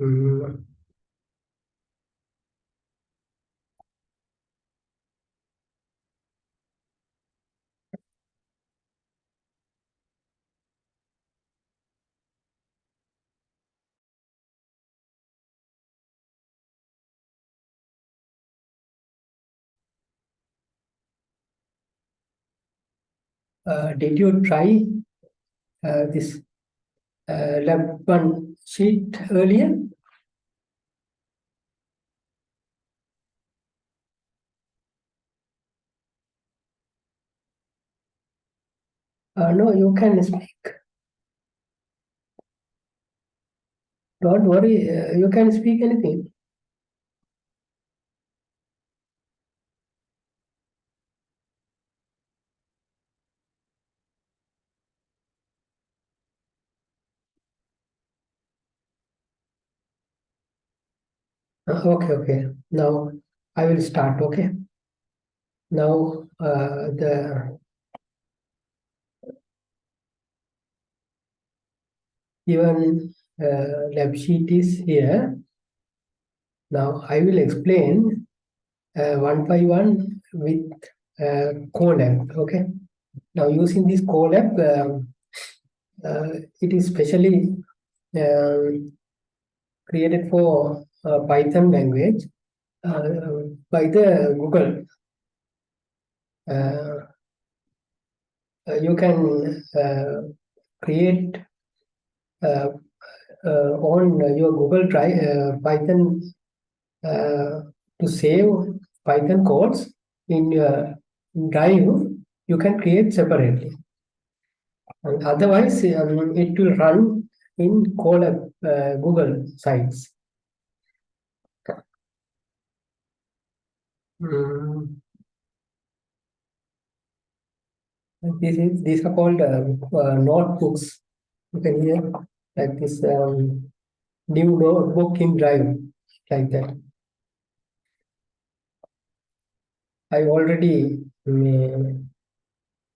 Mm, did you try this LAB01 sheet earlier? No, you can speak. Don't worry, you can speak anything. Okay. Now I will start. Okay. Now the given lab sheet is here. Now I will explain one by one with Colab. Okay. Now using this Colab, it is specially created for Python language by the Google. You can create on your Google Drive Python to save Python codes in your Drive. You can create separately. And otherwise, it will run in Colab Google sites. These are called notebooks. You can hear like this new notebook in Drive, like that. I already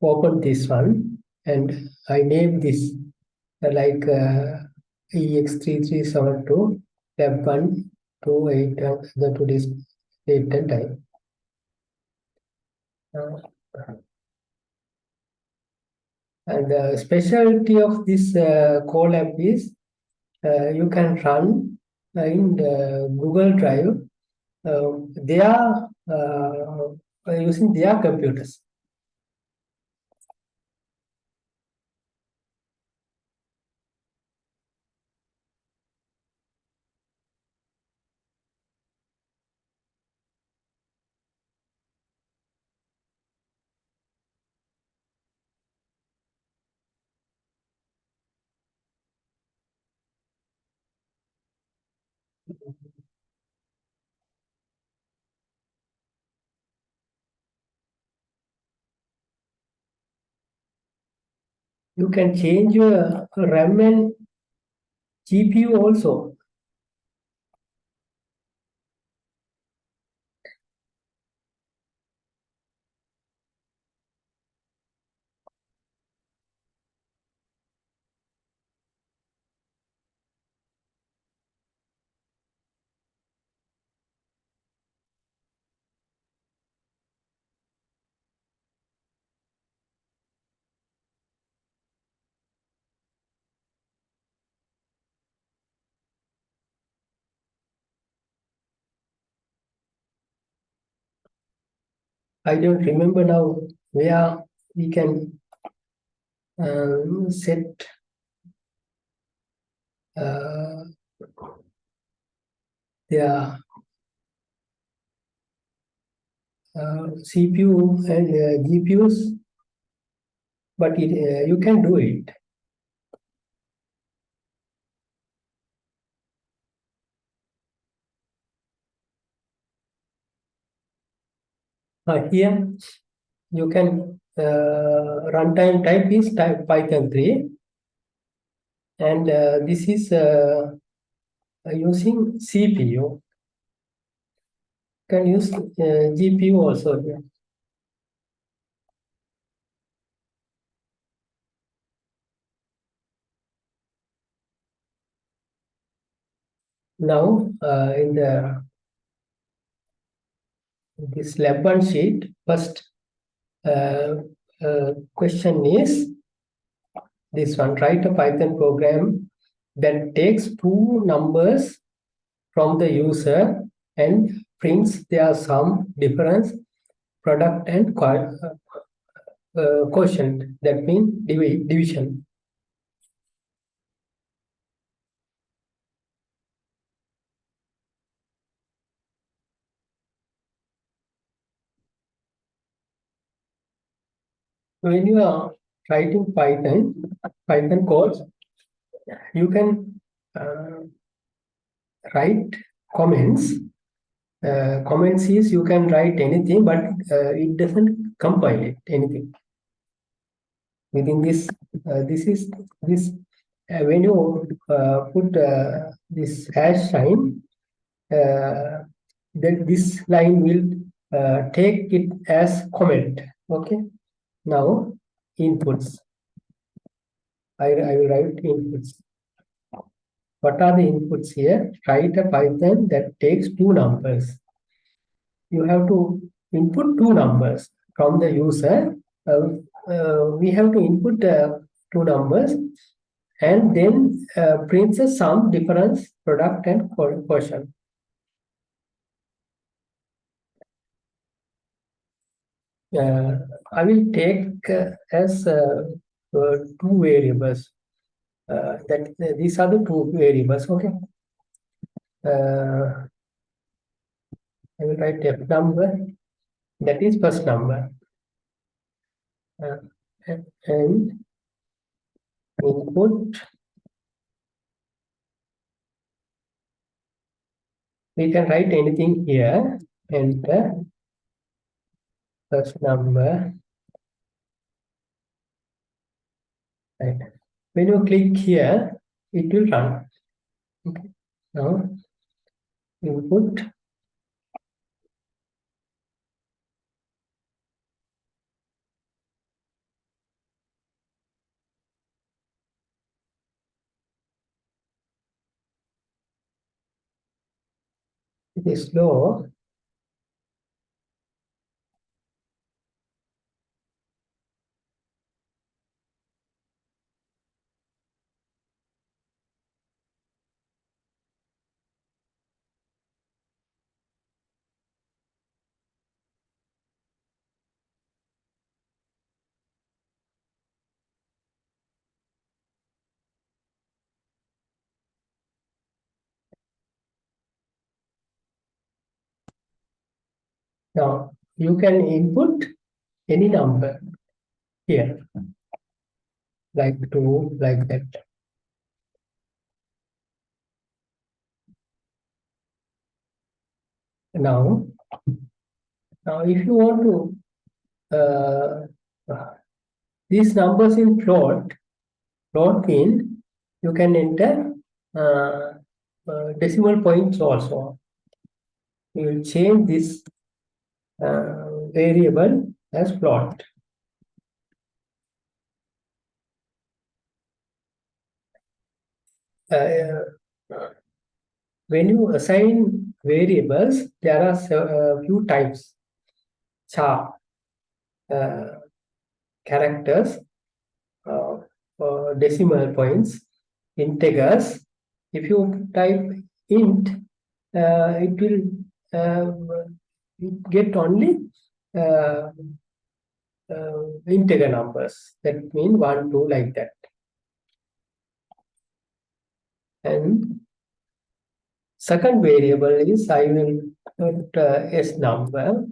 opened this one and I named this like EEX3372 LAB01 to 8 the today's date and time. And the specialty of this Colab is you can run in the Google Drive. They are using their computers. You can change your RAM and GPU also. I don't remember now where we can set their CPU and GPUs, but you can do it. Here you can runtime type is type Python 3, and this is using CPU. You can use GPU also here. Now, in this lab1 sheet, first question is this one: write a Python program that takes two numbers from the user and prints their sum, difference, product, and quotient. That means division. When you are writing Python codes, you can write comments. Comments is you can write anything, but it doesn't compile it anything. Within this, when you put this hash sign, then this line will take it as comment. Okay. Now inputs. I will write inputs. What are the inputs here? Write a Python that takes two numbers. You have to input two numbers from the user. We have to input two numbers and then prints a sum, difference, product, and quotient. I will take as two variables. These are the two variables. Okay. I will write f number. That is first number. And input. We can write anything here. Enter first number. Right. When you click here, it will run. Okay. Now input it is slow. Now you can input any number here, like 2, like that. Now if you want to these numbers in float pin, you can enter decimal points also. You will change this variable as float. When you assign variables, there are a few types: char, characters, decimal points, integers. If you type int, it will get only integer numbers. That means 1, 2, like that. And second variable is I will put s number,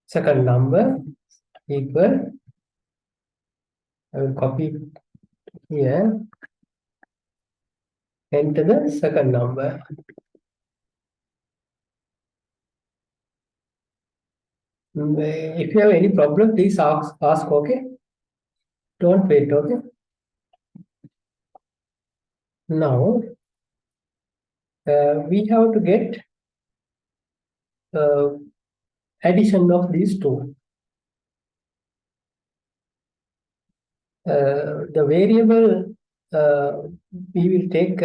second number equal, I will copy here, enter the second number. If you have any problem, please ask, okay? Don't wait, okay? Now, we have to get addition of these two. The variable we will take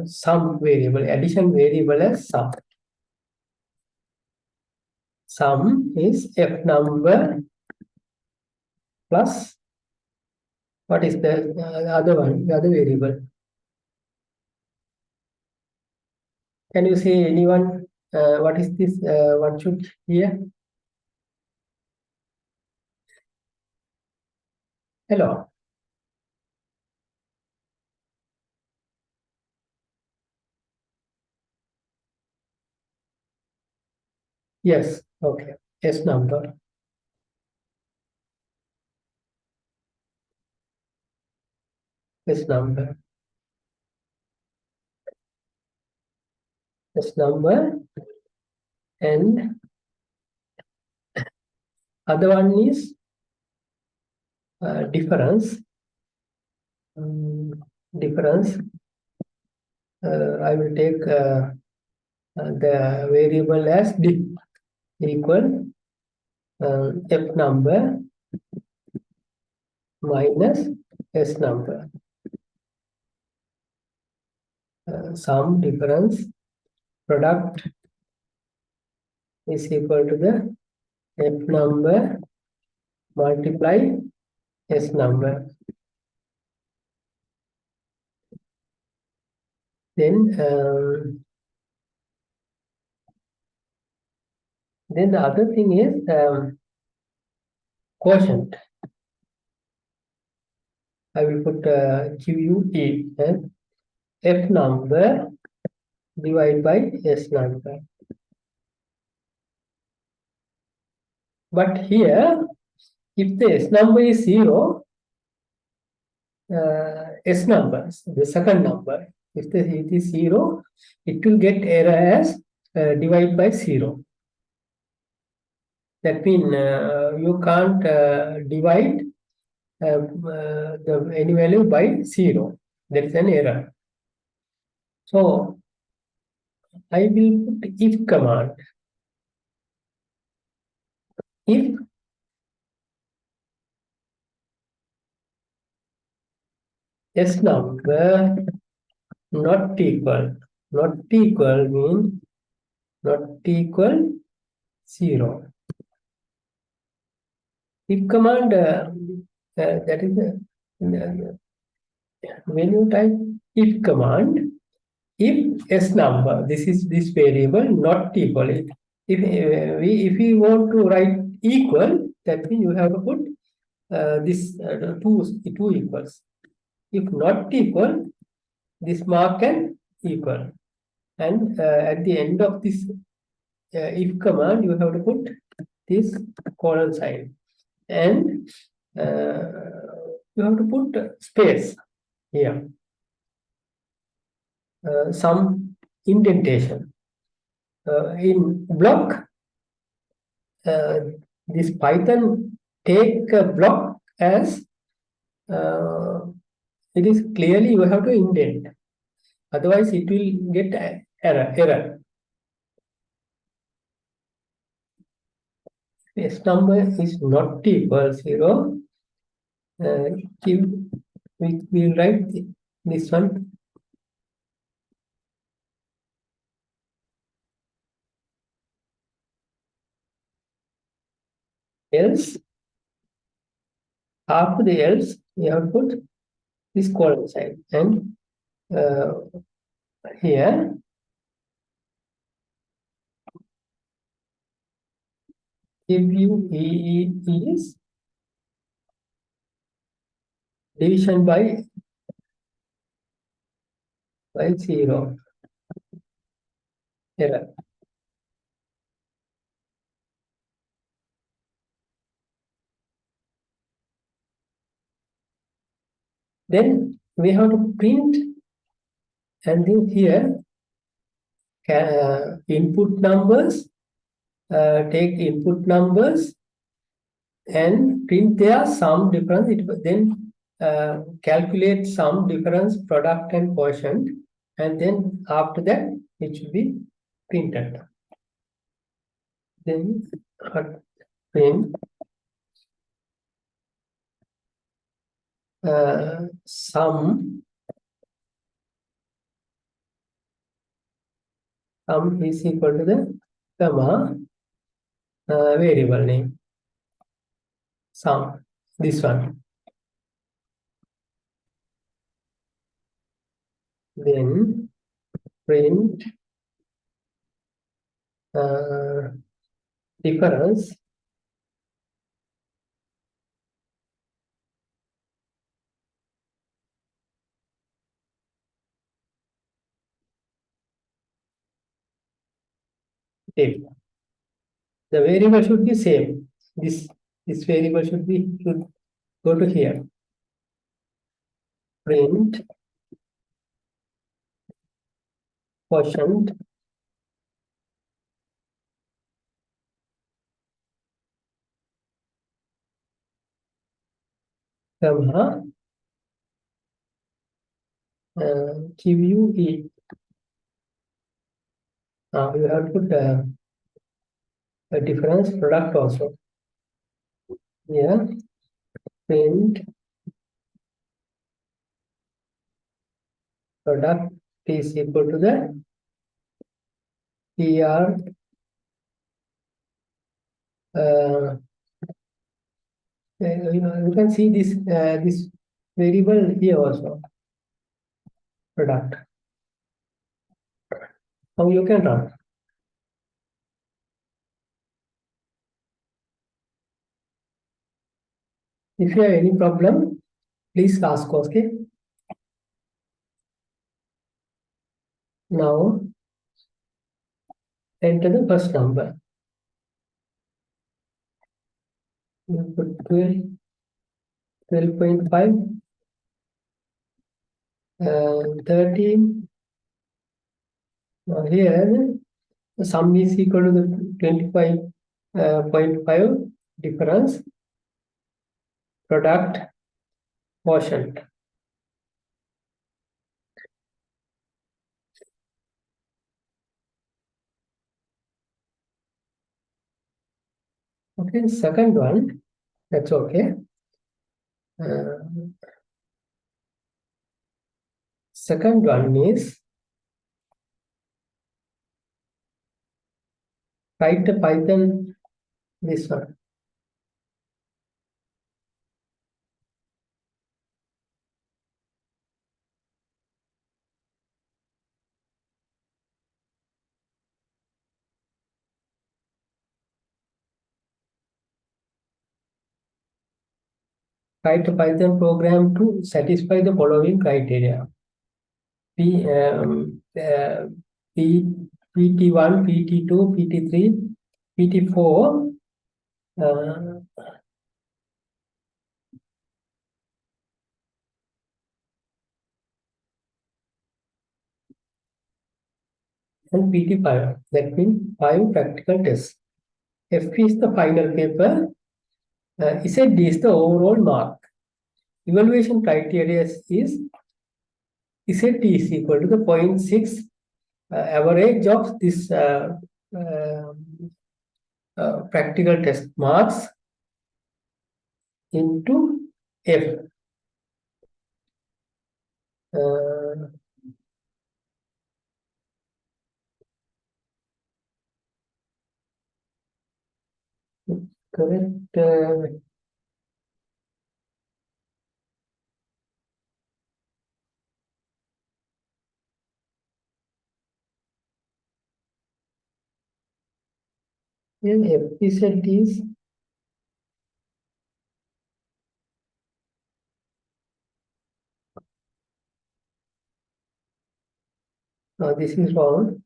some variable, addition variable as sum. Sum is f number plus what is the other one, the other variable. Can you say anyone what is this? What should here? Hello. Yes. Okay. S number. S number. S number. And other one is difference. Difference. I will take the variable as diff equal f number minus s number. Sum difference product is equal to the f number multiply s number. Then the other thing is quotient. I will put QUE and f number divided by s number. But here, if the s number is 0, s numbers, the second number, if it is 0, it will get error as divide by 0. That means you can't divide any value by 0. That is an error. So I will put if command. If s number not equal means not equal 0. If command that is when you type if command, if s number, this variable not equal. If we want to write equal, that means you have to put this two equals. If not equal, this mark can equal. And at the end of this if command, you have to put this colon sign. And you have to put space here. Some indentation. In block, this Python take a block as it is clearly you have to indent. Otherwise, it will get error. S number is not equal 0. We will write this one. Else, after the else, we have to put this colon sign. And here, if you is division by 0 error. Then we have to print, and then here input numbers, take input numbers and print their sum difference. Then calculate sum difference, product and quotient, and then after that it should be printed. Then print sum is equal to the comma variable name sum, this one. Then print difference if the variable should be same. This variable should go to here. Print quotient comma QUE. You have to put a difference product also. Yeah, print product is equal to the PR you can see this variable here also, product. How you can run. If you have any problem, please ask, okay? Now, enter the first number. You put 12, 12.5, 13. Now here, the sum is equal to the 25.5 difference, product, quotient. Okay, second one, that's okay. Second one is write the Python, this one. Write a Python program to satisfy the following criteria. PT1, PT2, PT3, PT4, and PT5. That means 5 practical tests. F is the final paper. Z is the overall mark. Evaluation criteria is Z is equal to the 0.6 average of this practical test marks into F. Correct. Then FPZ is this is wrong.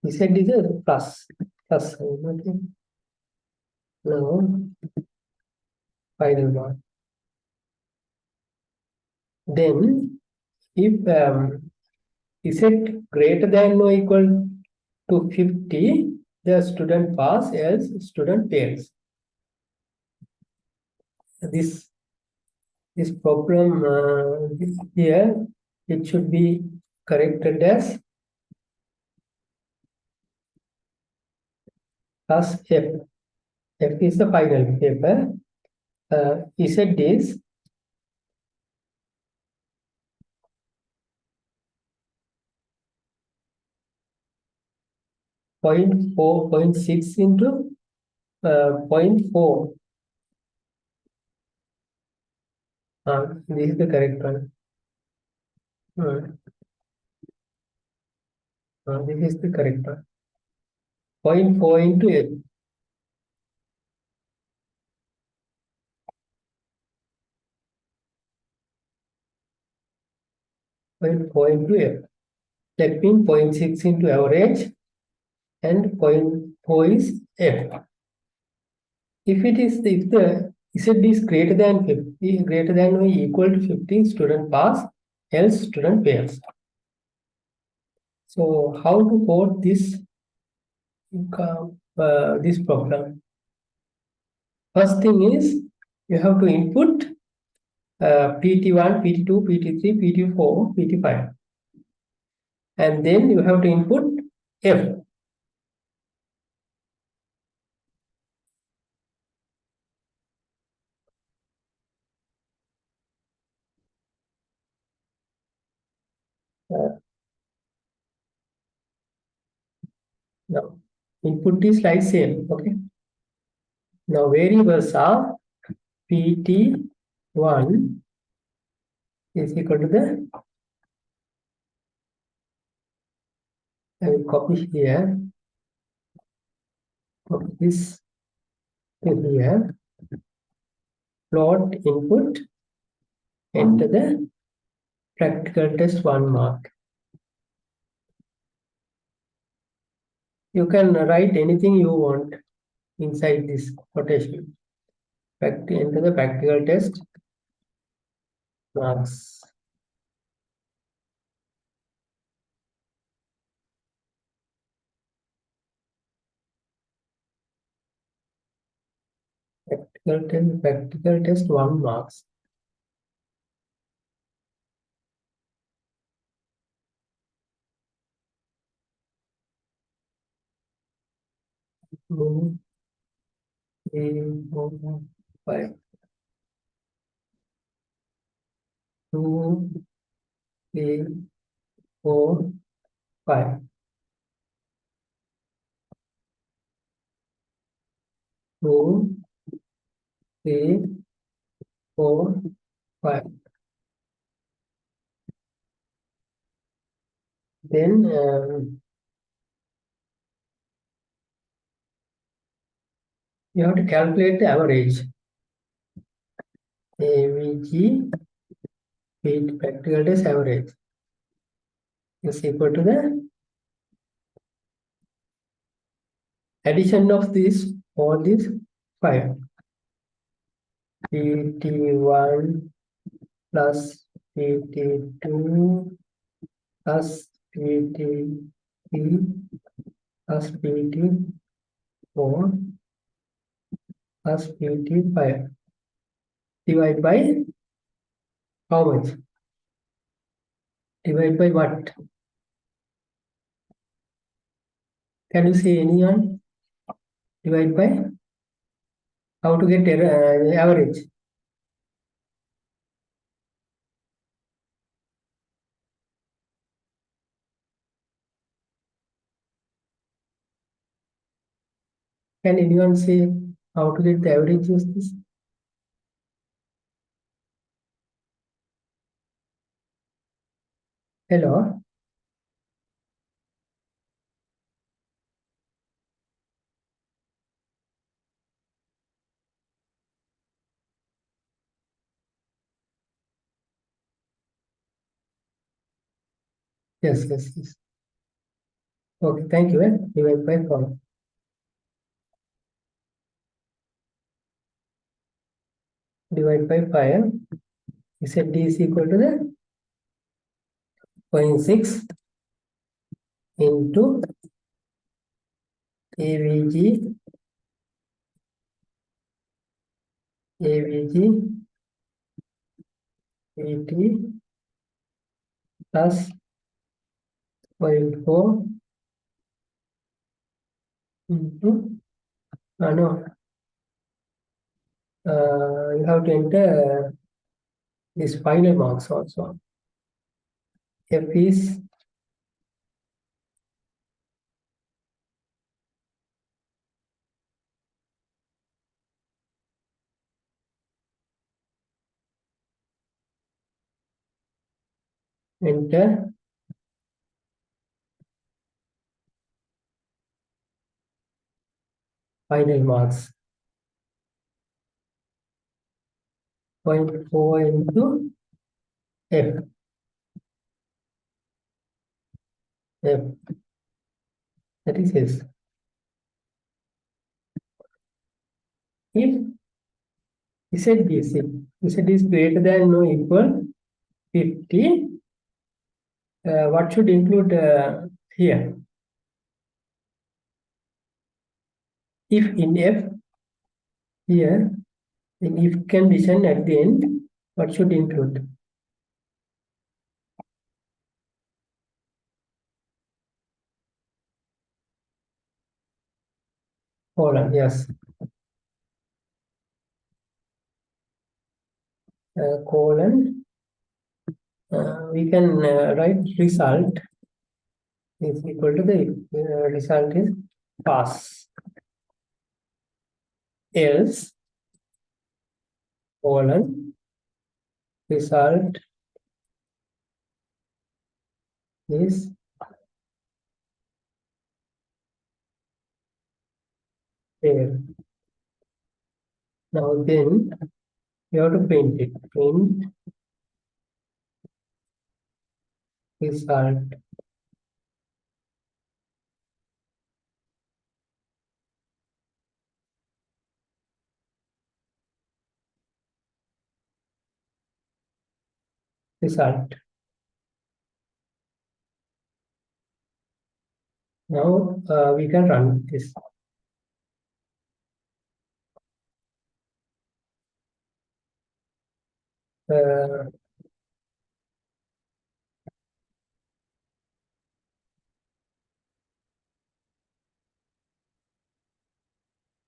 Z is a plus sign. Okay. Now final one. Then if Z greater than or equal to 50, the student pass, else student fails. This problem here, it should be corrected as plus F. F is the final paper. Z is 0.6 into 0.4. This is the correct one. This is the correct one. 0.4 into F. 0.4 into F. That means 0.6 into average and 0.4 is F. If the Z is greater than 50, greater than or equal to 50, student pass, else student fails. So how to code this this program? First thing is you have to input PT1, PT2, PT3, PT4, PT5, and then you have to input F. Now input is like same. Okay. Now variables are PT1 is equal to the, I will copy here, copy this to here, plot input, enter the practical test 1 mark. You can write anything you want inside this quotation. Enter the practical test marks. Practical test 1 marks. Two, three, four, five. 2, 3, 4, 5. 2, 3, 4, 5. Then you have to calculate the average. AVG with practical test average is equal to the addition of this, all these 5. PT1 plus PT2 plus PT3 plus PT4 plus PT5. Divide by how much? Divide by what? Can you say anyone? Divide by how to get average? Can anyone say how to get the average of this? Hello? Yes, yes, yes. Okay, thank you. Divide by 4. Divide by 5. You said D is equal to the 0.6 into AVG, VT plus 0.4 into No. You have to enter this final marks also. F is enter final marks. 0.4 into F. F. That is S. If Z is greater than or equal 50, what should include here? If in F, here, in if condition at the end, what should include? Colon, yes. Colon, we can write result is equal to the result is pass. Else, colon, result is fail. Now then, you have to print it. Print result. Result. Now we can run this.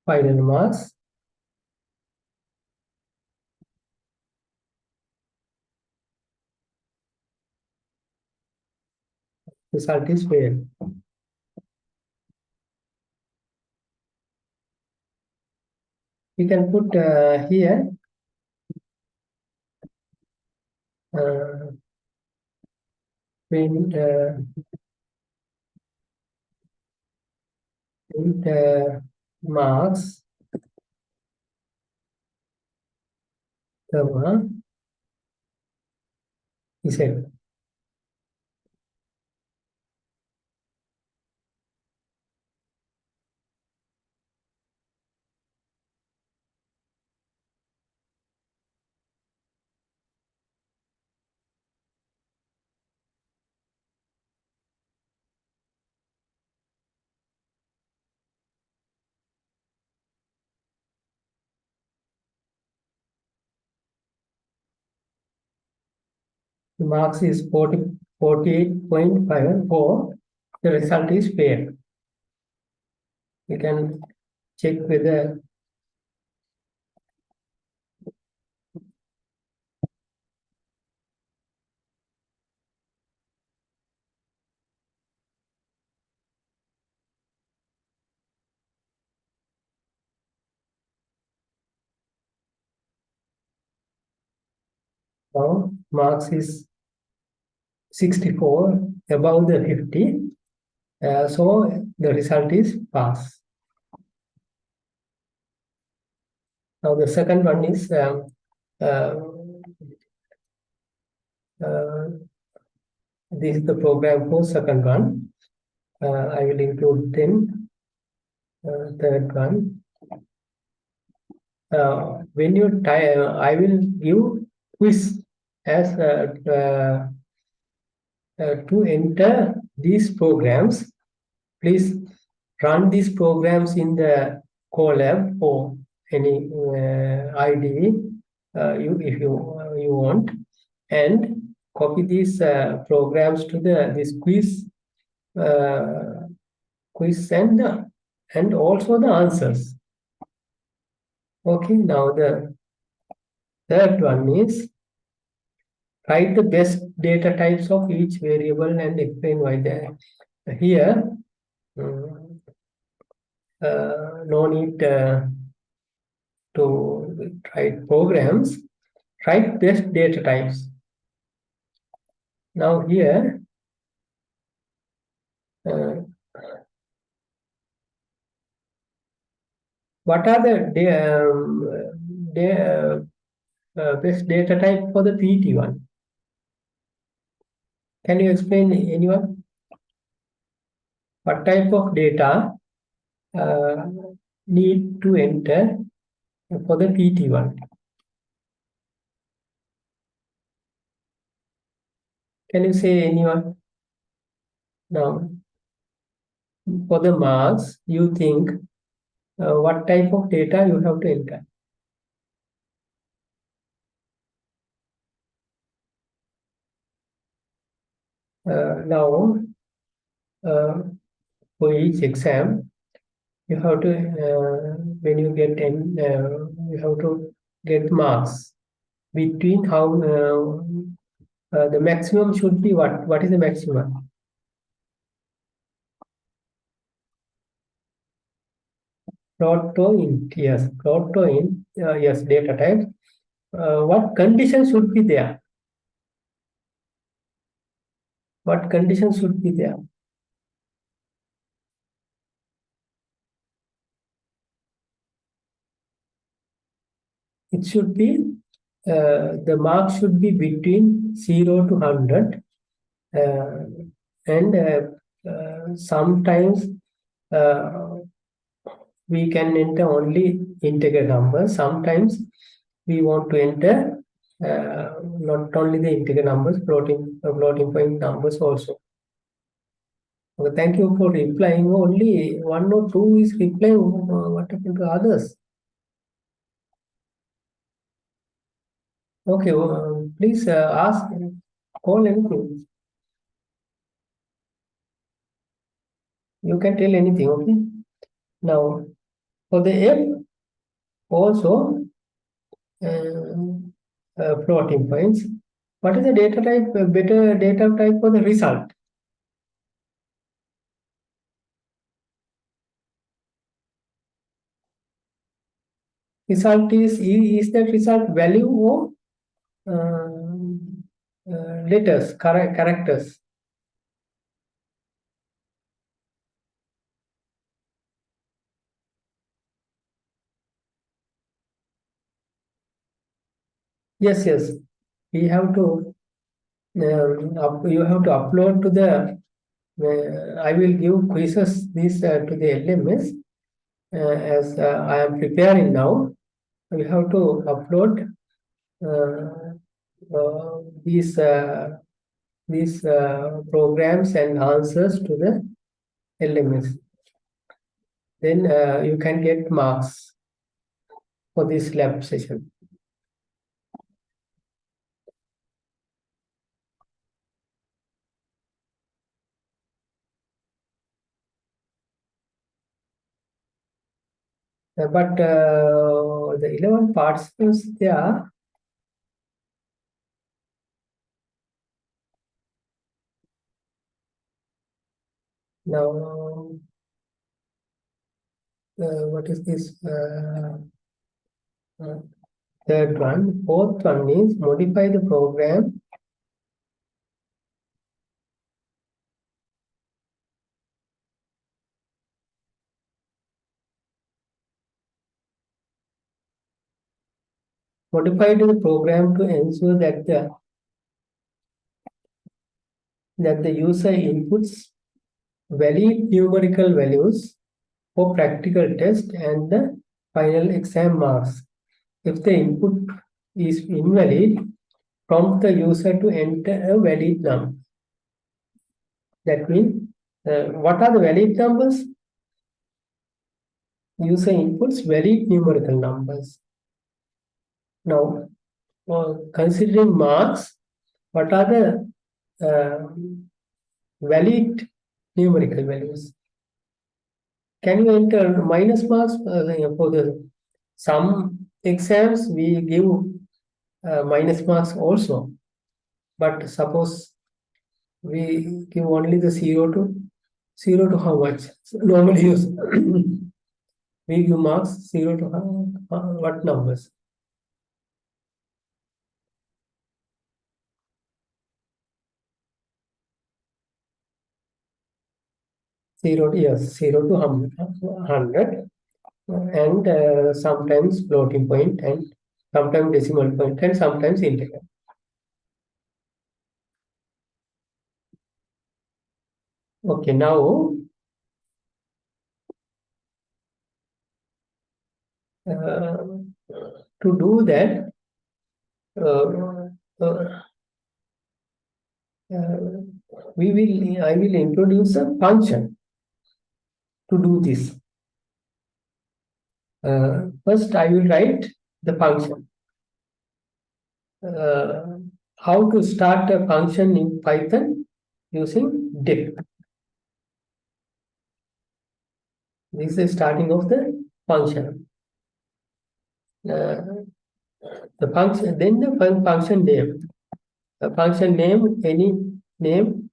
Final marks. Result is fail. We can put here print marks comma Z. The marks is 48.54. The result is fail. You can check whether now marks is 64 above the 50. So the result is pass. Now the second one is this is the program for second one. I will include 10. Third one. When you type, I will give quiz as to enter these programs. Please run these programs in the Colab or any IDE if you want, and copy these programs to this quiz and also the answers. Okay, now the third one is write the best data types of each variable and explain why they are here. mm, no need to write programs. Write best data types. Now here, uh, what are the best data type for the PT1? Can you explain, anyone? What type of data uh, need to enter for the PT1? Can you say, anyone? Now, for the marks, you think what type of data you have to enter? Now, for each exam, you have to when you get in, you have to get marks between how the maximum should be what? What is the maximum? Proto-int, yes, proto-int, yes, data type. What conditions should be there? What conditions should be there? It should be the mark should be between 0 to 100, and sometimes we can enter only integer numbers. Sometimes we want to enter not only the integer numbers, floating point numbers also. Okay, thank you for replying. Only one or two is replying. What happened to others? Okay, please ask, call anything. You can tell anything, okay? Now, for the F, also floating points. What is the data type, better data type for the result? Result is that result value or letters, characters? Yes, yes. We have to, you have to upload to the, I will give quizzes these to the LMS as I am preparing now. We have to upload these programs and answers to the LMS. Then you can get marks for this lab session. But the 11 participants there, now what is this? Third one. Fourth one is modify the program. Modify the program to ensure that the user inputs valid numerical values for practical test and the final exam marks. If the input is invalid, prompt the user to enter a valid number. That means, what are the valid numbers? User inputs valid numerical numbers. Now, considering marks, what are the valid numerical values? Can you enter minus marks for the sum exams we give minus marks also, but suppose we give only the 0 to how much? So normally use we give marks 0 to what numbers? 0 to, yes, 0 to 100, and sometimes floating point, and sometimes decimal point, and sometimes integer. Okay, now to do that, uh, uh, I will introduce a function to do this. First, I will write the function. How to start a function in Python using def. This is the starting of the function. The function, then the function name. The function name, any name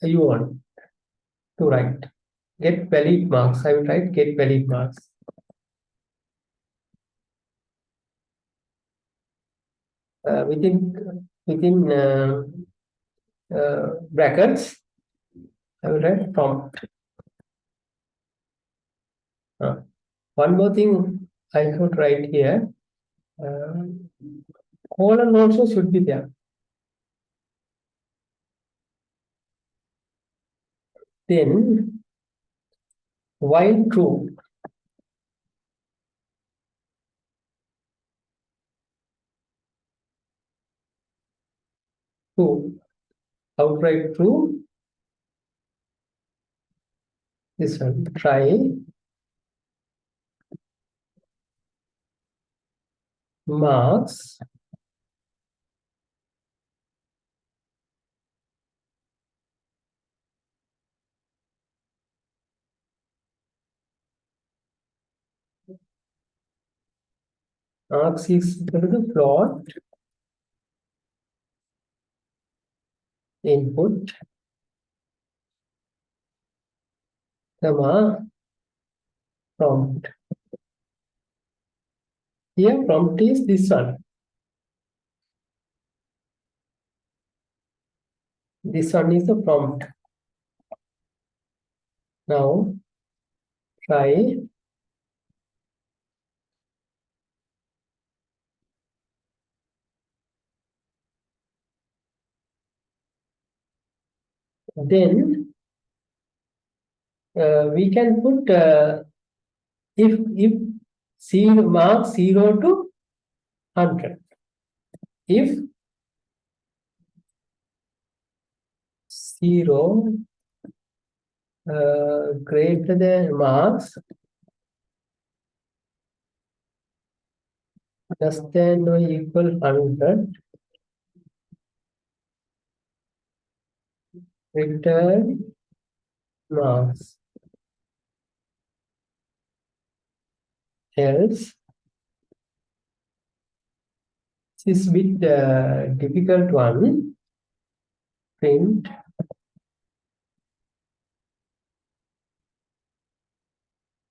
you want to write. Get valid marks. I will write get valid marks. Within brackets, I will write prompt. One more thing I could write here. Colon also should be there. Then while true, outright true. This one, try marks is equal to the float input, comma prompt. Here prompt is this one. This one is the prompt. Now try then we can put if zero mark 0 to 100. If 0 greater than marks less than or equal 100, return marks. Else, this is a bit difficult one. Print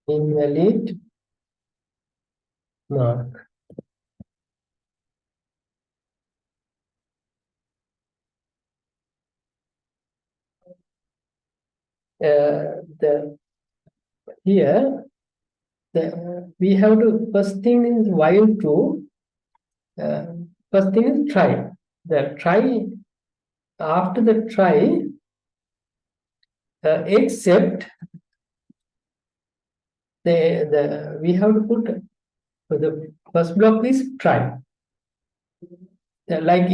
invalid mark. Here we have to first thing is while true. First thing is try. The try after the try except we have to put the first block is try. Like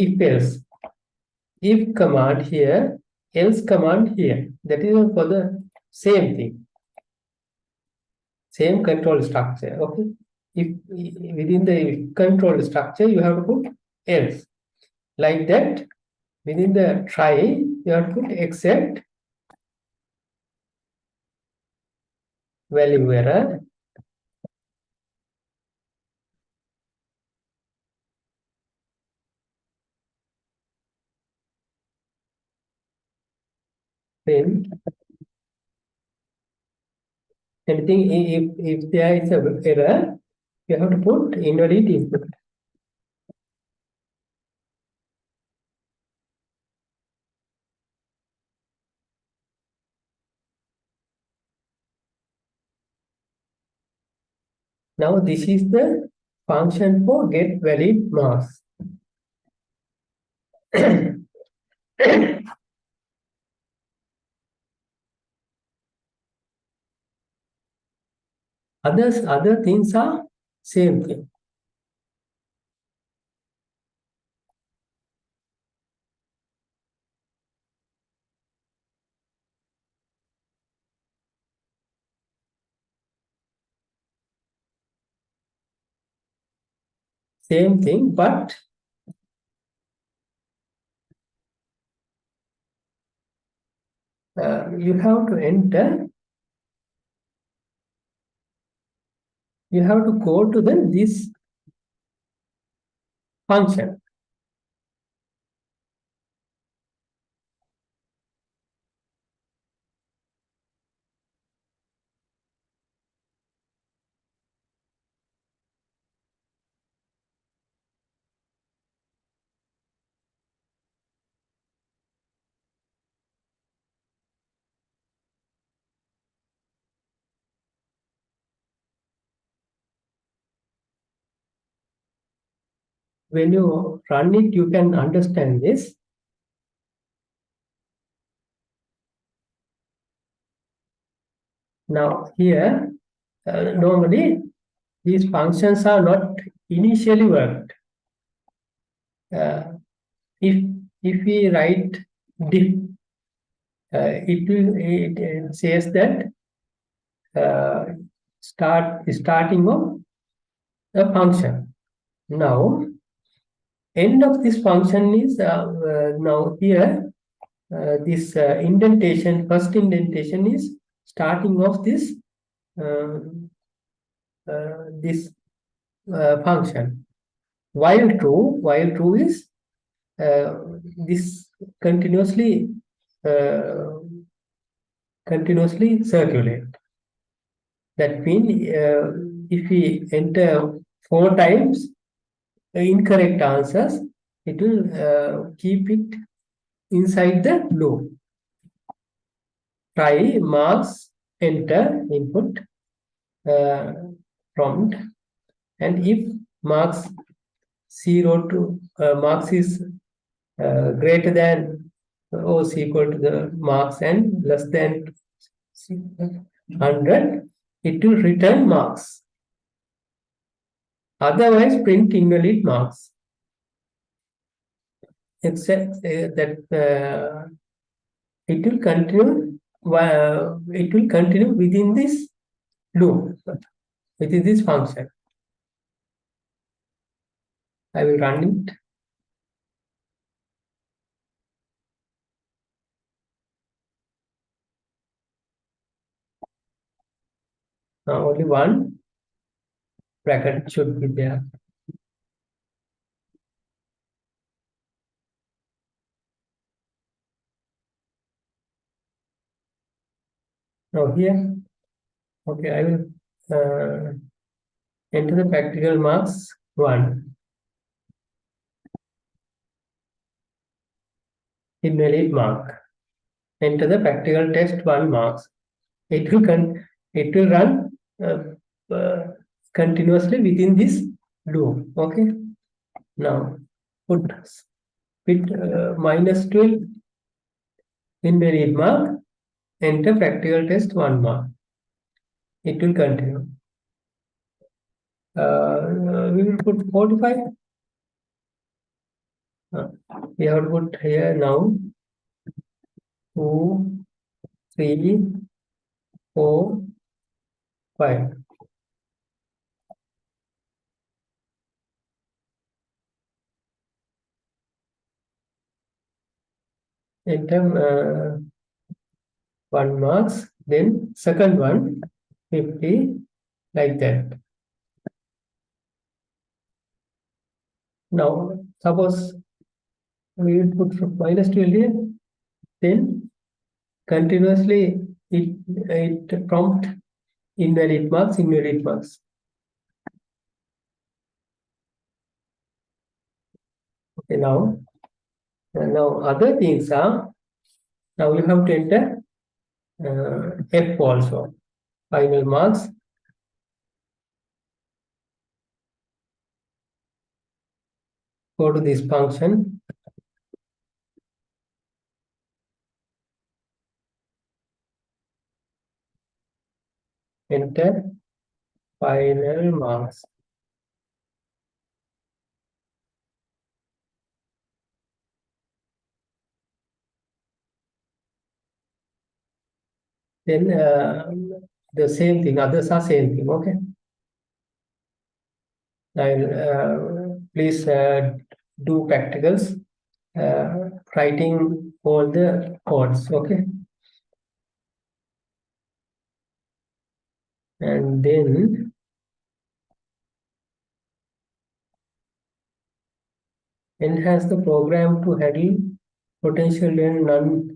if command here, else command here. That is for the same thing, same control structure. Okay, if within the control structure you have to put else, like that. Within the try you have to put except value error print anything. If there is a error, you have to put invalid input. Now this is the function for get valid marks. Other things are same thing. Same thing, but you have to enter. You have to go to this function. When you run it, you can understand this. Now here, normally these functions are not initially worked. If we write diff, it says that starting of a function. Now end of this function is now here. This indentation, first indentation is starting of this function. While true is this continuously circulate. That means if we enter 4 times incorrect answers, it will keep it inside the loop. Try marks, enter input prompt, and if marks 0 to marks is greater than or is equal to the marks and less than 100, it will return marks. Otherwise, print invalid marks. Except that it will continue. It will continue within this loop, within this function. I will run it. Now only one bracket should be there. Now here, okay, I will enter the practical marks 1. Invalid mark. Enter the practical test 1 marks. It will run continuously within this loop. Okay. Now put with -12 invalid mark. Enter practical test 1 mark. It will continue. We will put 45. We have to put here now 2, 3, 4, 5. Enter 1 marks, then second one 50, like that. Now suppose we will put -12 here, then continuously it prompt invalid marks, invalid marks. Okay, now other things are, now you have to enter F also, final marks. Go to this function, enter final marks. Then the same thing, others are same thing. Okay. I'll please do practicals, writing all the codes. Okay. And then enhance the program to handle potential and non.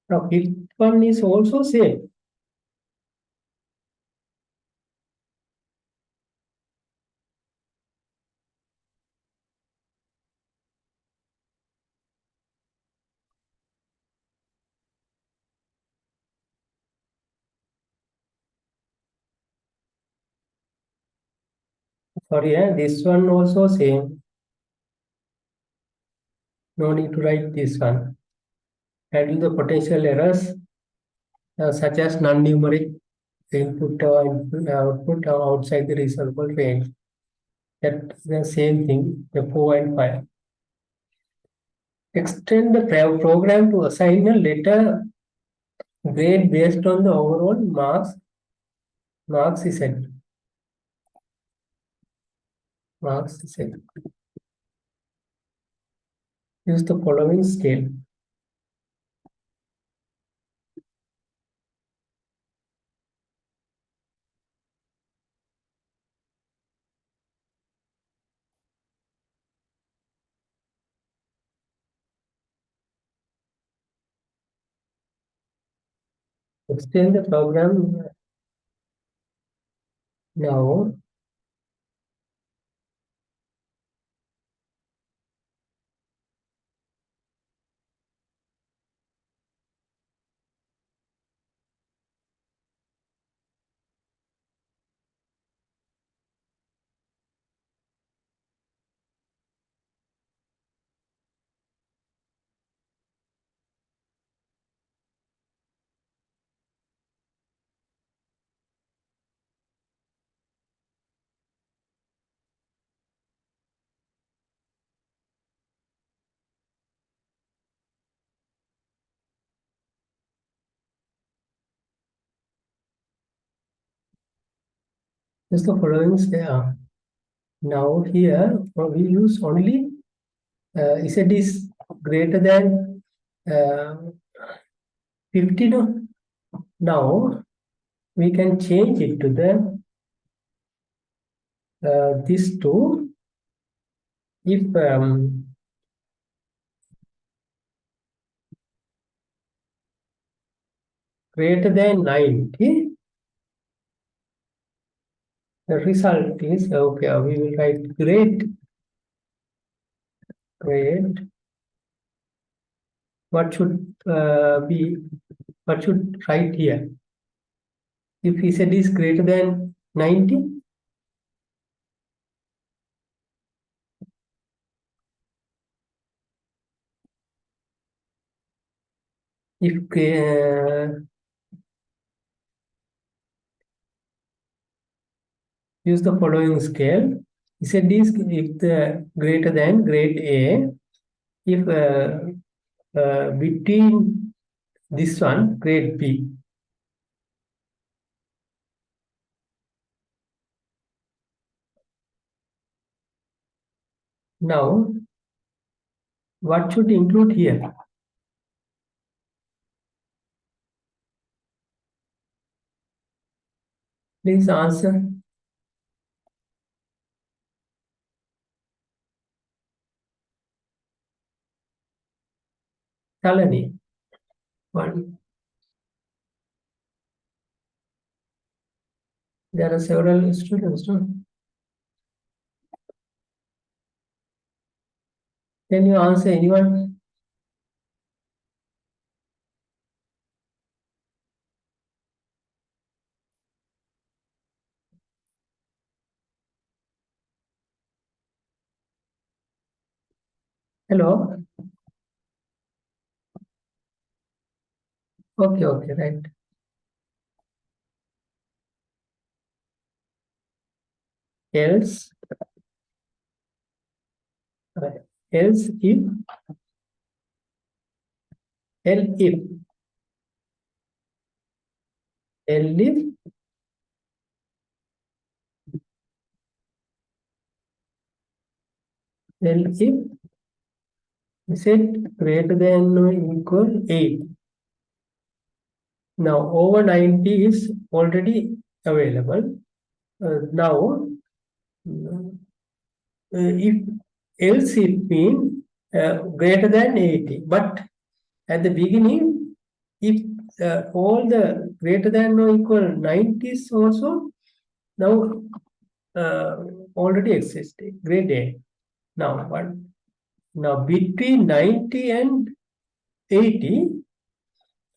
Now, it one is also same. Sorry, this one also same. No need to write this one. Handle the potential errors such as non-numeric input or output outside the reasonable range. That's the same thing, the 4 and 5. Extend the program to assign a letter grade based on the overall marks is set. Marks is set. Use the following scale. Extend the program now. Use the following scale. Now here we use only Z is greater than 50. No? Now we can change it to the this two. If greater than 90, the result is okay. We will write grade. What should be? What should write here? If Z is greater than 90, if use the following scale. Z is if the greater than grade A, if between this one grade B. Now, what should include here? Please answer. Shalini. One. There are several students, no? Can you answer anyone? Hello? Okay, right. Else, uh, else if, else if, else if, else if, set greater than or equal 8. Now, over 90 is already available. Now, if else it means greater than 80, but at the beginning, if all the greater than or equal 90s also now uh, already exist, grade A. Now, but now between 90 and 80,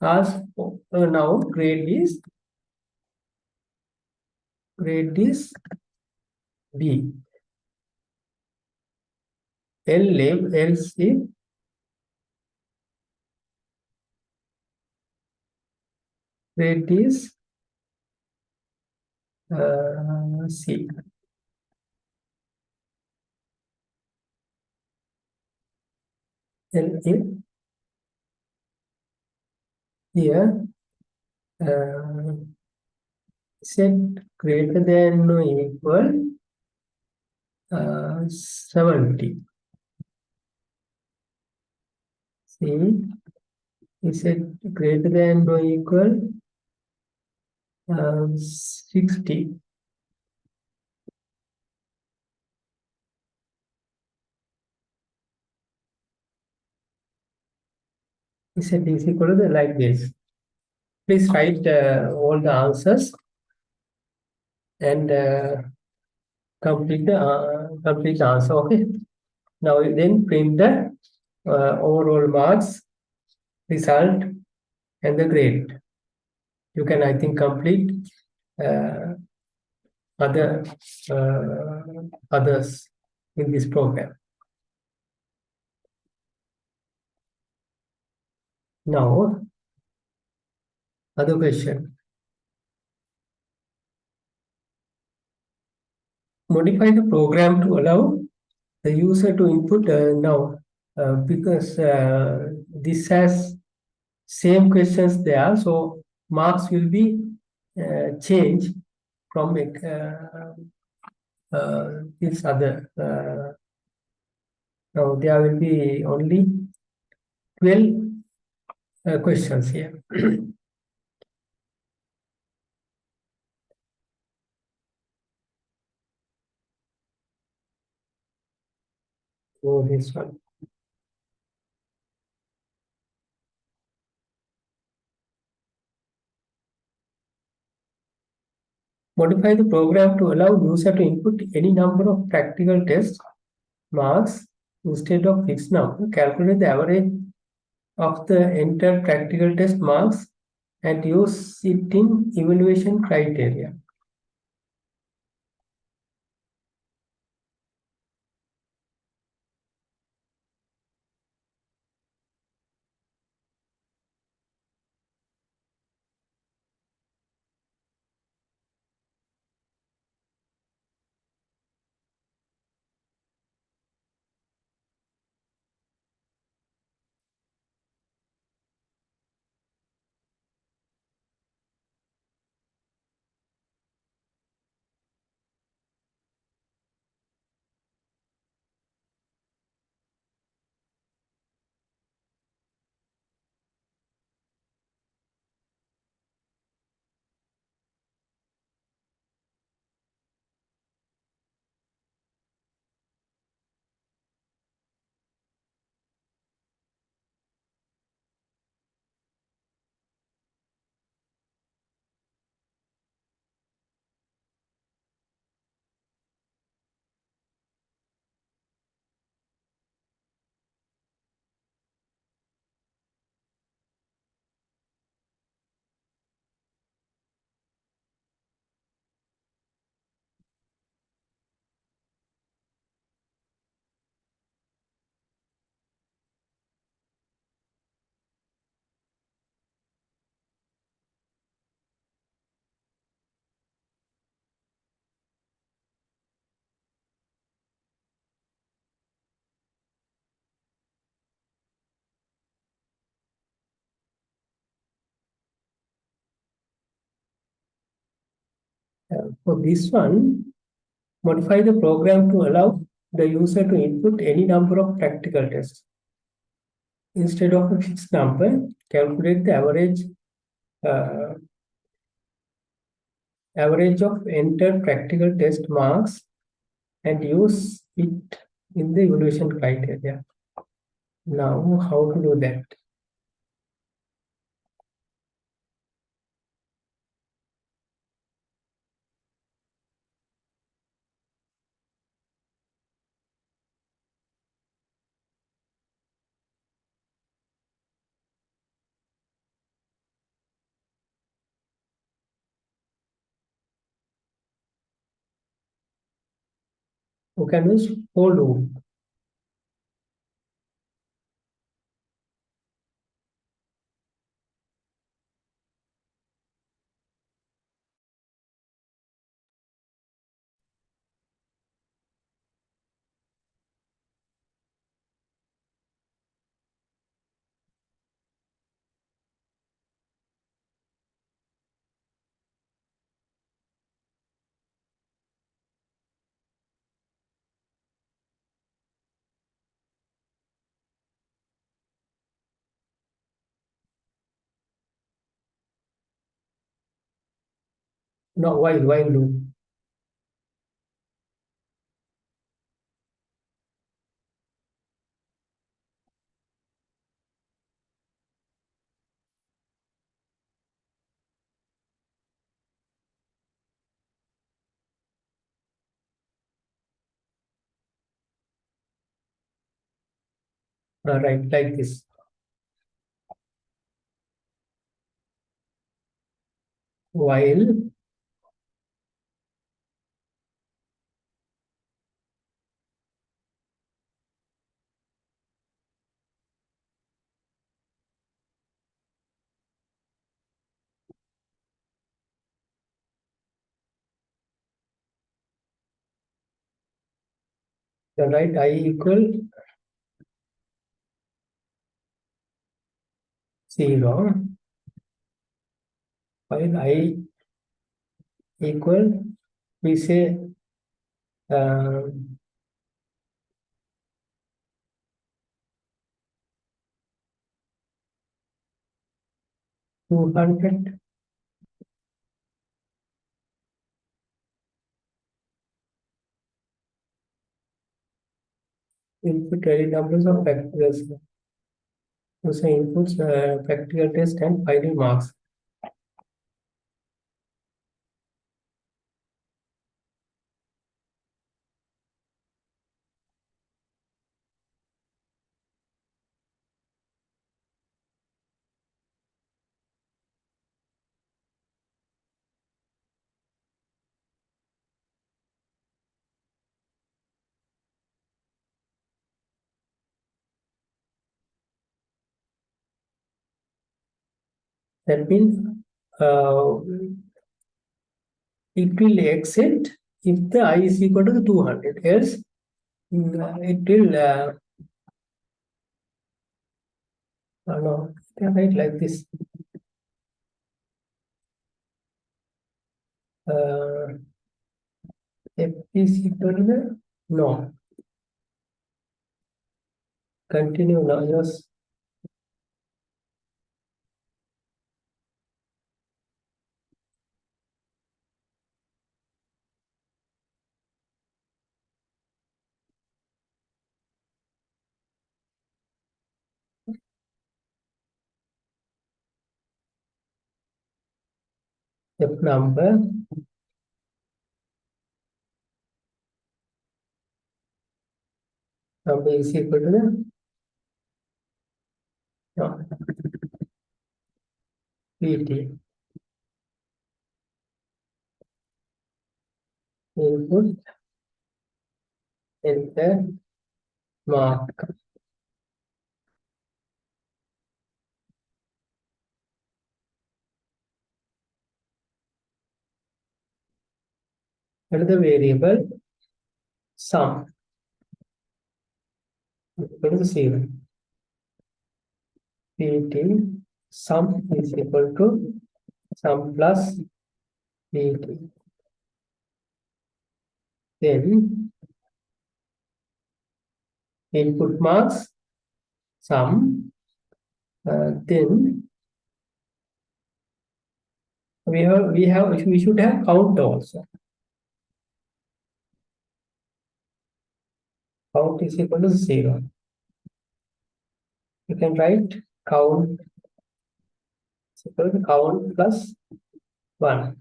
as now grade is B. L lab else if grade is C. L if here set greater than or equal 70. See, is it greater than or equal 60? Is it is equal to like this? Please write all the answers and complete the answer. Okay. Now then print the overall marks, result, and the grade. You can, I think, complete other others in this program. Now, other question. Modify the program to allow the user to input now because this has same questions there, so marks will be changed from this other. Now there will be only 12 questions here. So this one. Modify the program to allow user to input any number of practical test marks instead of fixed number. Calculate the average of the entered practical test marks and use it in evaluation criteria. For this one, modify the program to allow the user to input any number of practical tests. Instead of a fixed number, calculate the uh, average of entered practical test marks and use it in the evaluation criteria. Now, how to do that? You can use for loop. No, while loop. Right, like this. While the right I equal 0, while I equal, we say uh, 200. Input any numbers of factors. User inputs practical test and final marks. That means uh, it will exit if the I is equal to 200. Else, it will no, they write like this. F is equal to the no. Continue now. Yes. F number is equal to the no, PT input enter mark. And the variable sum equal to 0. PT sum is equal to sum plus PT. then input marks sum, then we should have count also. Count is equal to 0. You can write count is equal to count plus 1.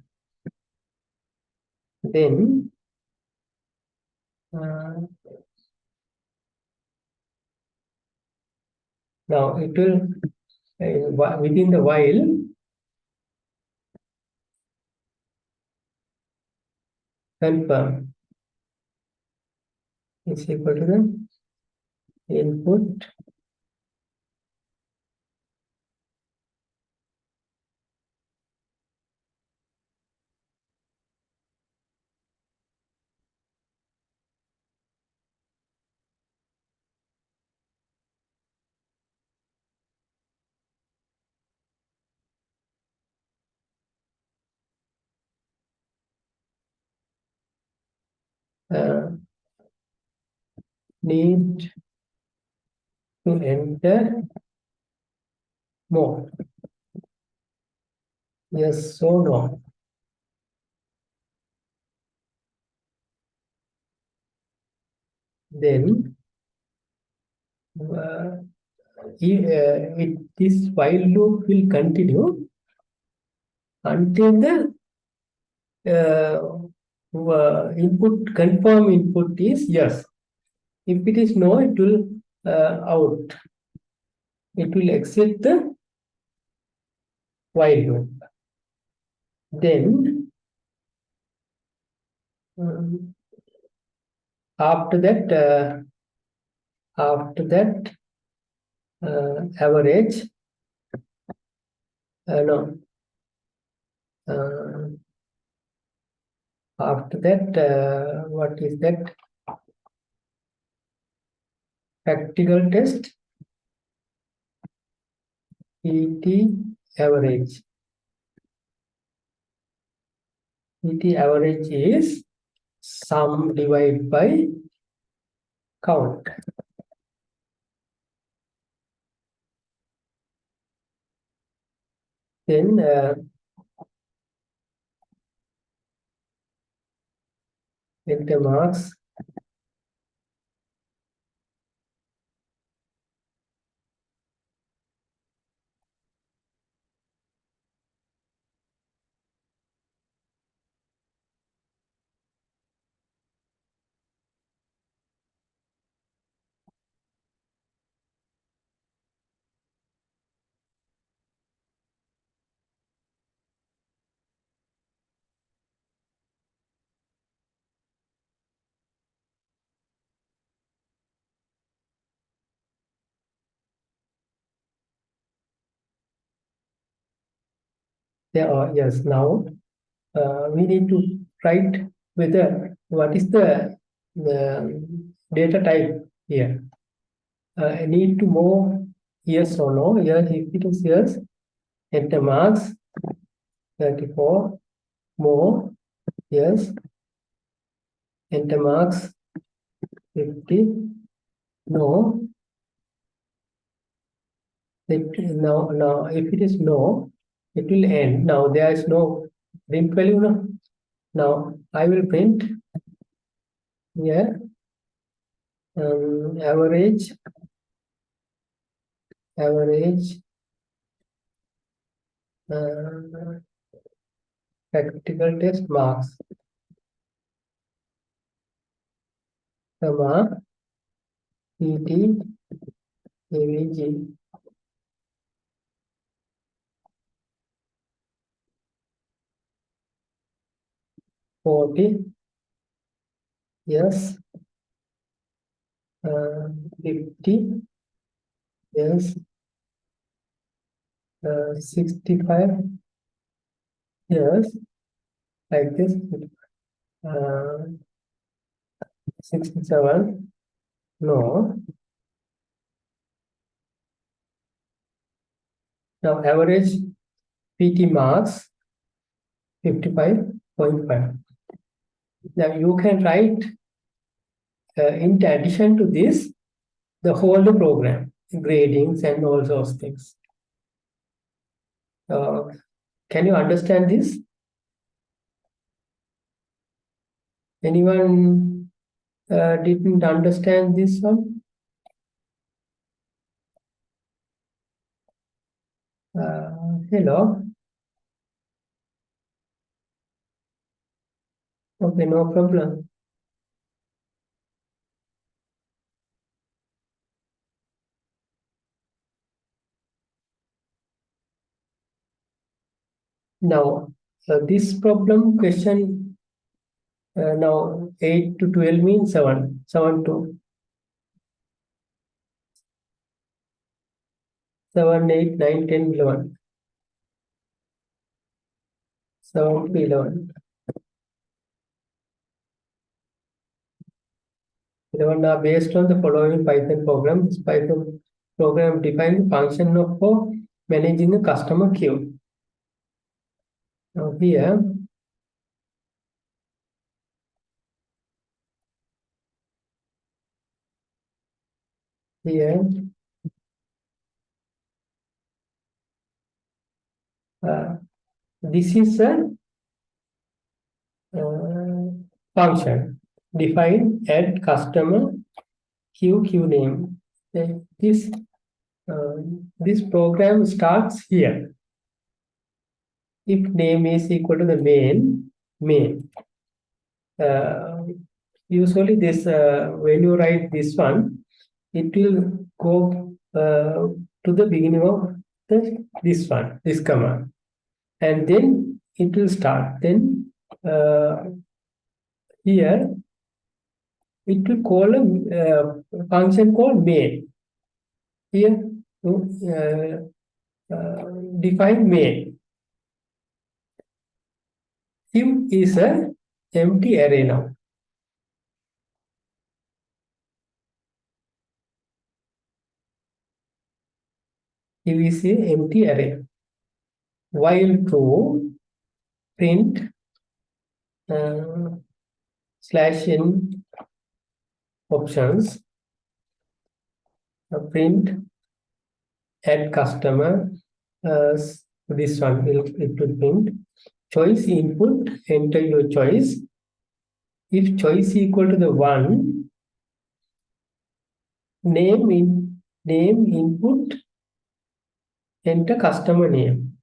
Then now it will within the while confirm is equal to the input need to enter more. Yes or no. Then this while loop will continue until the input confirm input is yes. If it is no, it will out. It will exit the while loop. Then after that average no after that what is that practical test ET average. ET average is sum divided by count. Then enter marks there are yes. Now we need to write whether what is the data type here. I need to more yes or no. Yes, if it is yes, enter marks 34 more yes, enter marks 50 no. Now if it is no, it will end. Now there is no print value now. Now I will print here average practical test marks comma ET AVG 40 yes 50 yes 65 yes like this 67 no. Now average PT marks 55.5. Now you can write in addition to this the whole program, gradings and all those things. Can you understand this? Anyone didn't understand this one? Hello. Okay, no problem. Now, this problem question, now 8 to 12 means 7. 7 to 7, 8, 9, 10, 11. 7 to 11. 11 are based on the following Python program. This Python program defines the function of for managing the customer queue. Now here, this is a function define add customer queue name. This this program starts here. If name is equal to the main. Usually this when you write this one, it will go to the beginning of this command, and then it will start. Then here it will call a function called main. Here define main. Queue is a empty array now. Queue is a empty array. While true, print /n options, print add customer. This one will print choice input, enter your choice. If choice equal to the 1, name input, enter customer name.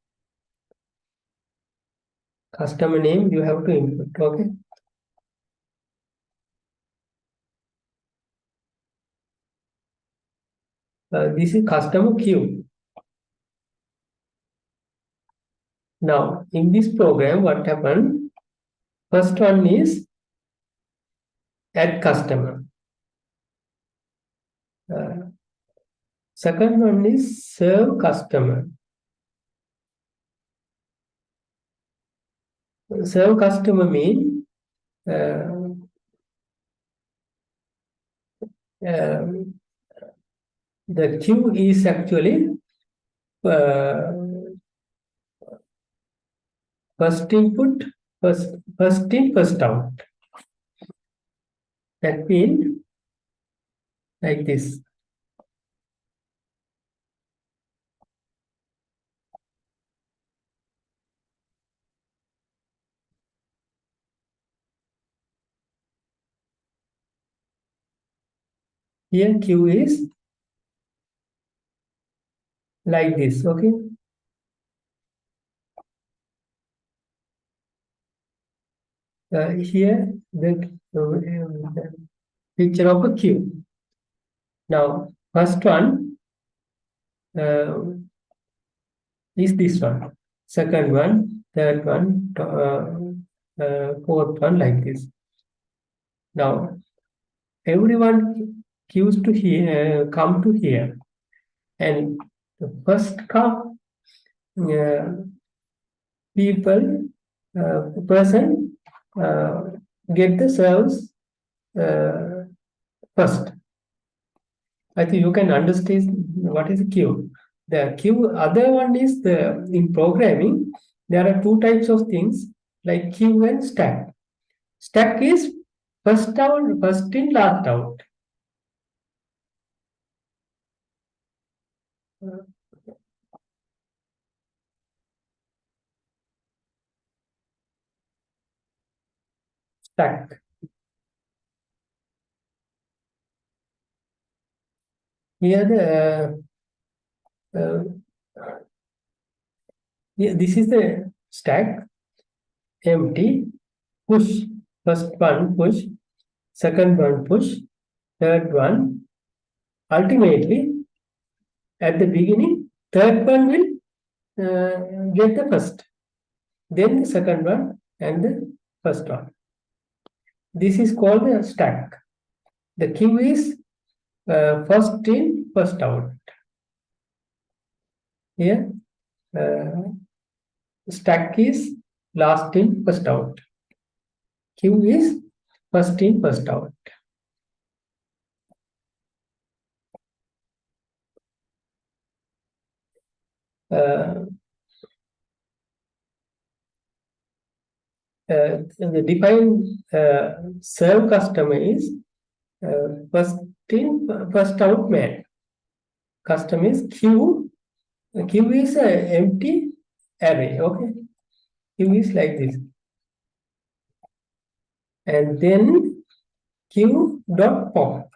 Customer name you have to input. Okay. This is customer queue. Now, in this program, what happened? First one is add customer. Second one is serve customer. Serve customer means the queue is actually first input, first in, first out. That means like this. Here queue is like this, okay? Here the picture of a queue. Now, first one is this one. Second one, third one, fourth one, like this. Now, everyone queues to here, come to here, and the first come person get the service first. I think you can understand what is a queue. The queue, other one is in programming, there are two types of things like queue and stack. Stack is first out, first in, last out. Stack. Here this is the stack. Empty. Push. First one push. Second one push. Third one. Ultimately, at the beginning, third one will get the first. Then the second one and the first one. This is called a stack. The queue is first in, first out. Here, stack is last in, first out. Queue is first in, first out. The defined serve customer is first in, first out man. Custom is queue. Queue is an empty array. Okay, queue is like this, and then queue dot pop.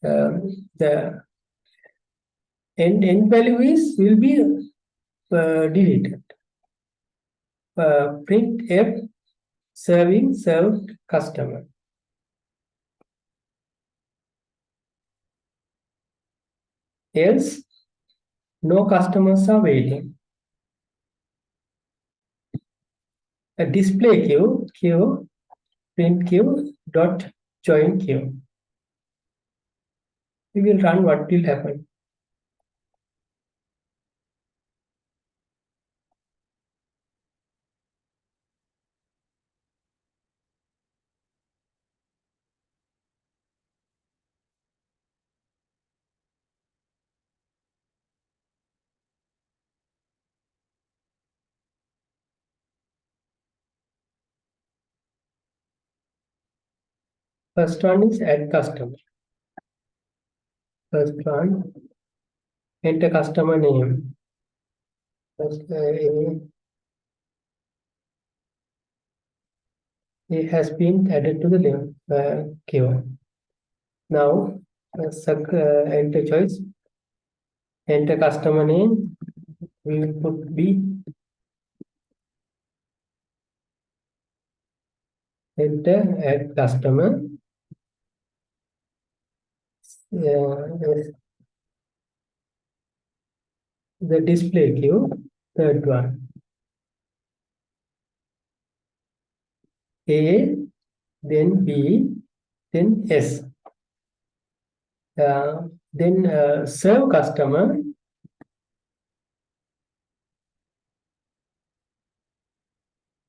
The end value is will be deleted. Print f serving served customer. Else, no customers are waiting. A display queue, print queue dot join queue. We will run what will happen. First one is add customer. First one, enter customer name. First, it has been added to the queue. Now, enter choice. Enter customer name. We will put B. Enter add customer. The display queue, third one. A, then B, then S. Then serve customer.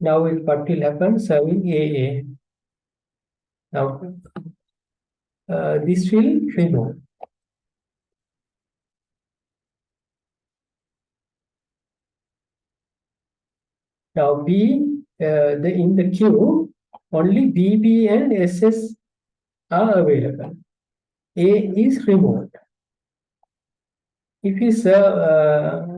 Now what will happen? Serving AA. Now this will remove. Now B, in the queue, only BB and SS are available. A is removed. If you serve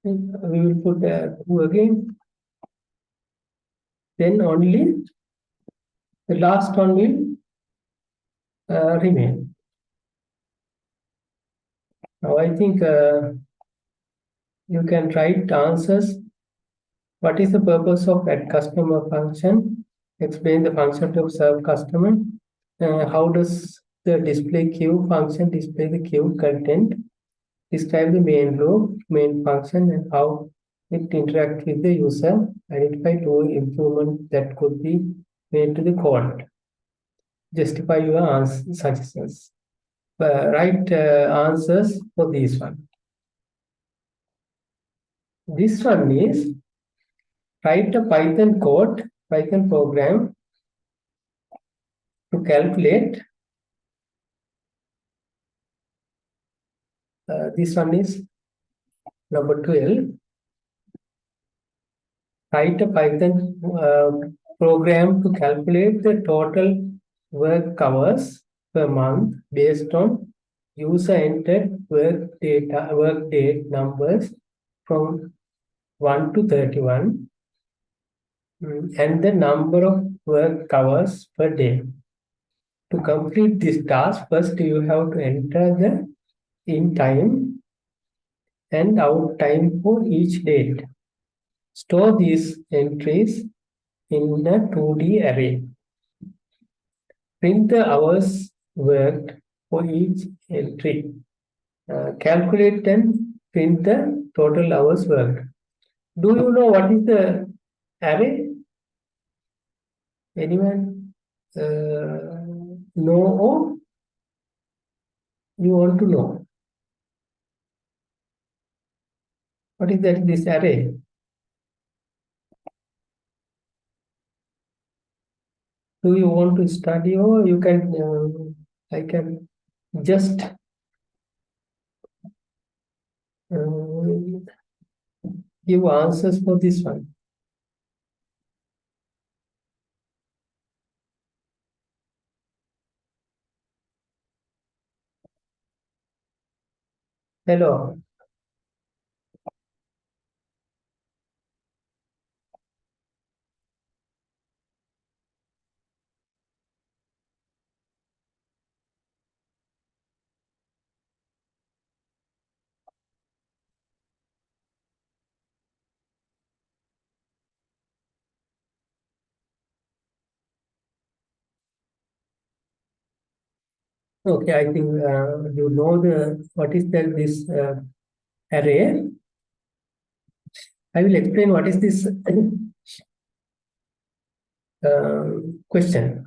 we will put 2 again. Then only the last one will remain. Now I think you can write answers. What is the purpose of add customer function? Explain the function of serve customer. How does the display queue function display the queue content? Describe the main loop, main function, and how it interacts with the user. Identify 2 improvements that could be made to the code. Justify your suggestions. Write answers for this one. This one is write a Python code, Python program To calculate, this one is number 12. Write a Python program to calculate the total work hours per month based on user entered work date numbers from 1 to 31 and the number of work hours per day. To complete this task, first you have to enter the in time and out time for each date. Store these entries in a 2D array. Print the hours worked for each entry. Calculate and print the total hours worked. Do you know what is the array? Anyone know or you want to know? What is that? This array? Do you want to study or you can? I can just give answers for this one. Hello. Okay, I think you know what is this array. I will explain what is this question.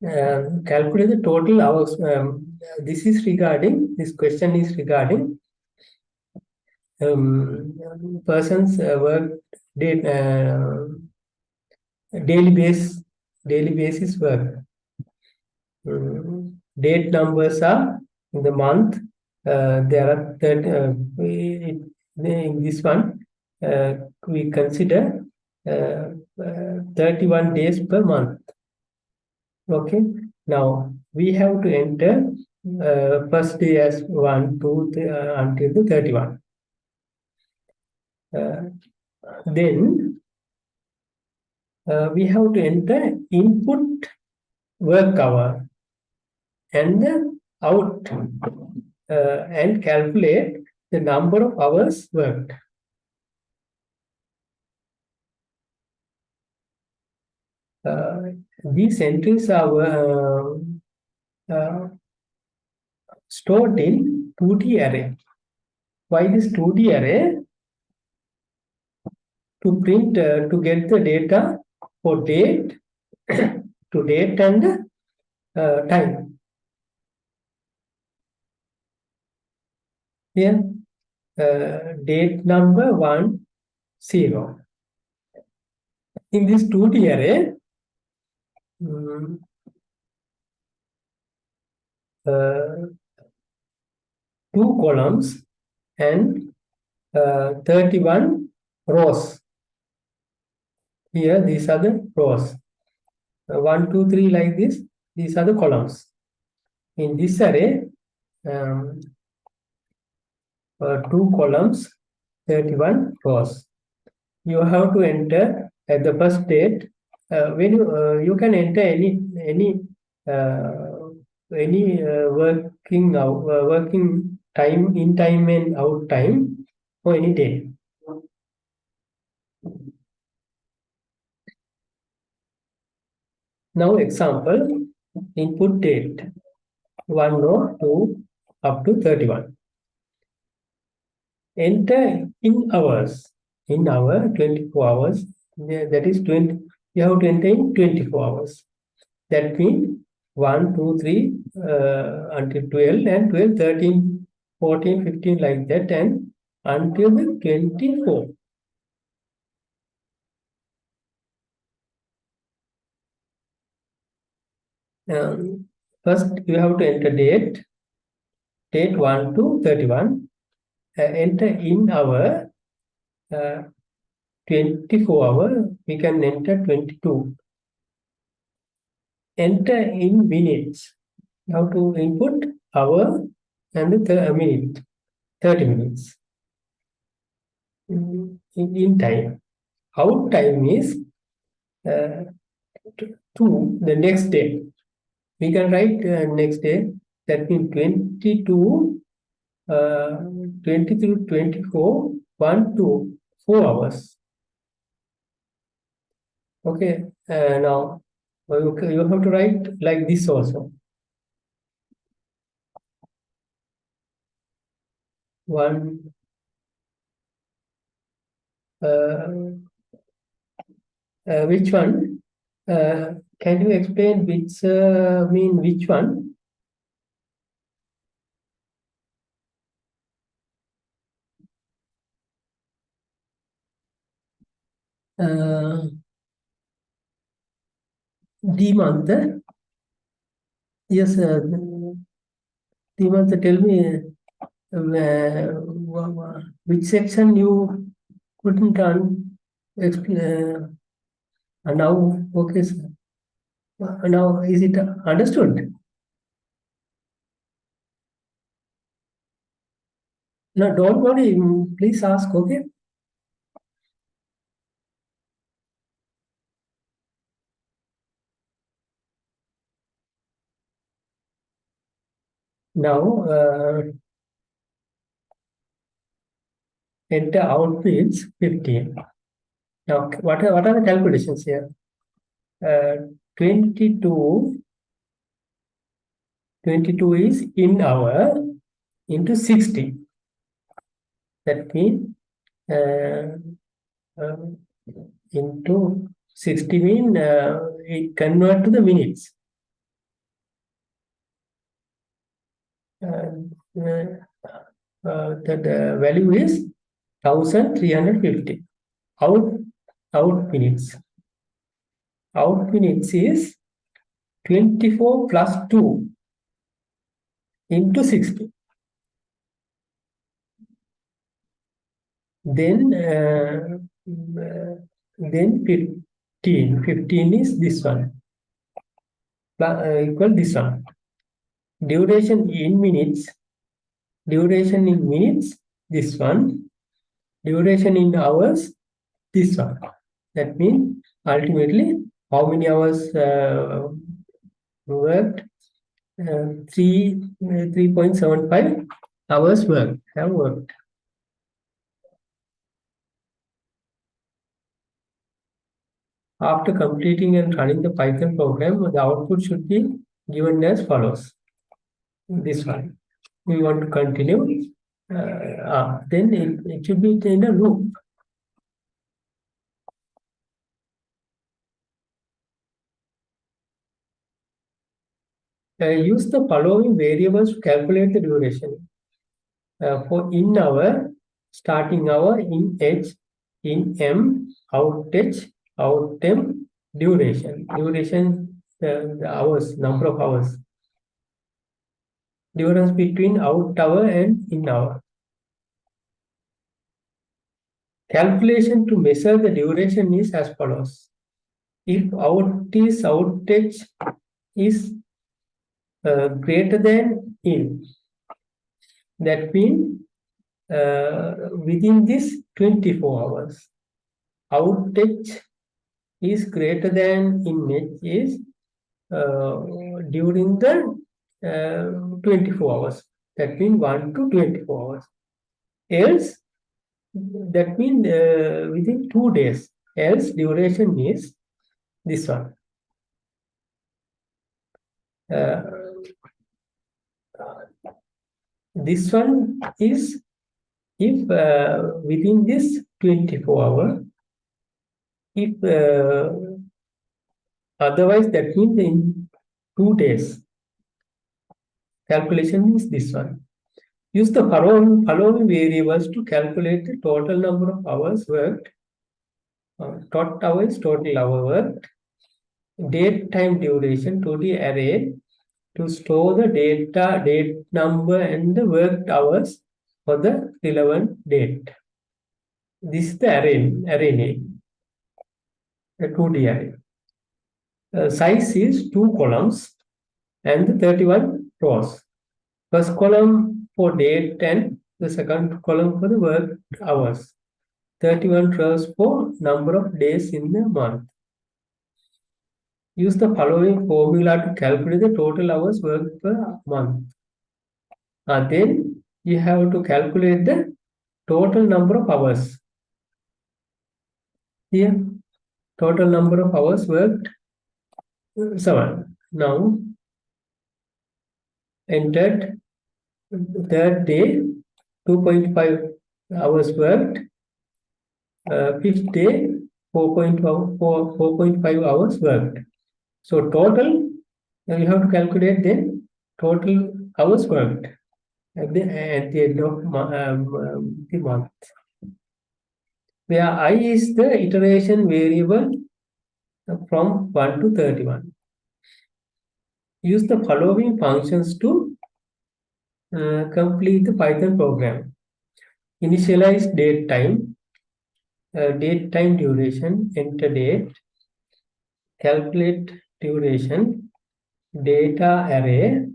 Calculate the total hours. This question is regarding person's work date, daily basis work. Date numbers are in the month. There are in this one we consider 31 days per month. Okay, now we have to enter first day as 1, 2 until the 31. Then we have to enter input work hour and the out and calculate the number of hours worked. These entries are stored in 2D array. Why this 2D array? To print to get the data for date to date and time. Here date number 1, 0. In this 2D array, two columns and 31 rows. Here, these are the rows. 1, 2, 3 like this. These are the columns. In this array, 2 columns, 31 rows. You have to enter at the first date. When you can enter any working time, in time and out time for any day. Now example, input date 1 row 2 up to 31. Enter in hours. In hour 24 hours. That is 20. You have to enter in 24 hours. That means 1, 2, 3 until 12 and 12, 13, 14, 15 like that and until the 24. First, you have to enter date 1 to 31. Enter in hour, 24 hour, we can enter 22. Enter in minutes. You have to input hour and a minute, 30 minutes. In time. Out time is to the next day. We can write next day, that means 22, 23, 24, 1, 2, 4 hours. Okay, now you have to write like this also. 1, which one? Can you explain which mean which one? The month. Yes, the month. Tell me which section you couldn't explain. Now, okay, sir. Now, is it understood? No, don't worry. Please ask. Okay. Now, enter out means 15. Now, what are the calculations here? 22 is in hour into 60. That means into 60 mean it convert to the minutes. The value is 1350. Out minutes. Out minutes is 24 plus 2 into 60. Then 15. 15 is this one. Equal this one. Duration in minutes. Duration in minutes, this one. Duration in hours, this one. That means ultimately how many hours worked? 3.75 hours have worked. After completing and running the Python program, the output should be given as follows. This one. We want to continue. Then it should be in a loop. Use the following variables to calculate the duration. For in hour, starting hour, in h, in m, out h, out m, duration. Duration, the hours, number of hours. Difference between out hour and in hour. Calculation to measure the duration is as follows. If outage is greater than in, that means within this 24 hours. Outage is greater than in h is during the 24 hours. That means 1 to 24 hours. Else, that means within 2 days. Else, duration is this one. This one is if within this 24 hour, if otherwise that means in 2 days. Calculation is this one. Use the following variables to calculate the total number of hours worked. Total hour worked. date time duration to the array to store the date number and the worked hours for the relevant date. This is the array name, a 2D array. Size is 2 columns and 31 rows. First column for date and the second column for the worked hours. 31 rows for number of days in the month. Use the following formula to calculate the total hours worked per month. Then you have to calculate the total number of hours. Here, total number of hours worked 7. Now, entered third day 2.5 hours worked. Fifth day 4.5 hours worked. So total, you have to calculate the total hours worked at the end of the month. Where I is the iteration variable from 1 to 31. Use the following functions to complete the Python program. Initialize date time duration, enter date, calculate duration, data array,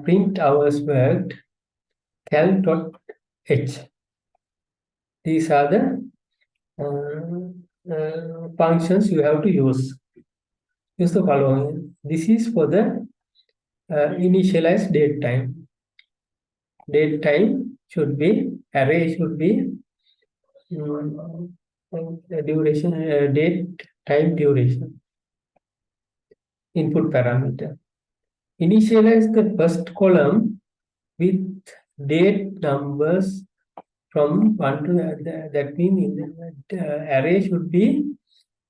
print hours worked, cal.h. These are the functions you have to use. Use the following. This is for the initialize date time. Date time should be, array should be duration, date time duration, input parameter. Initialize the first column with date numbers from 1 to that means array should be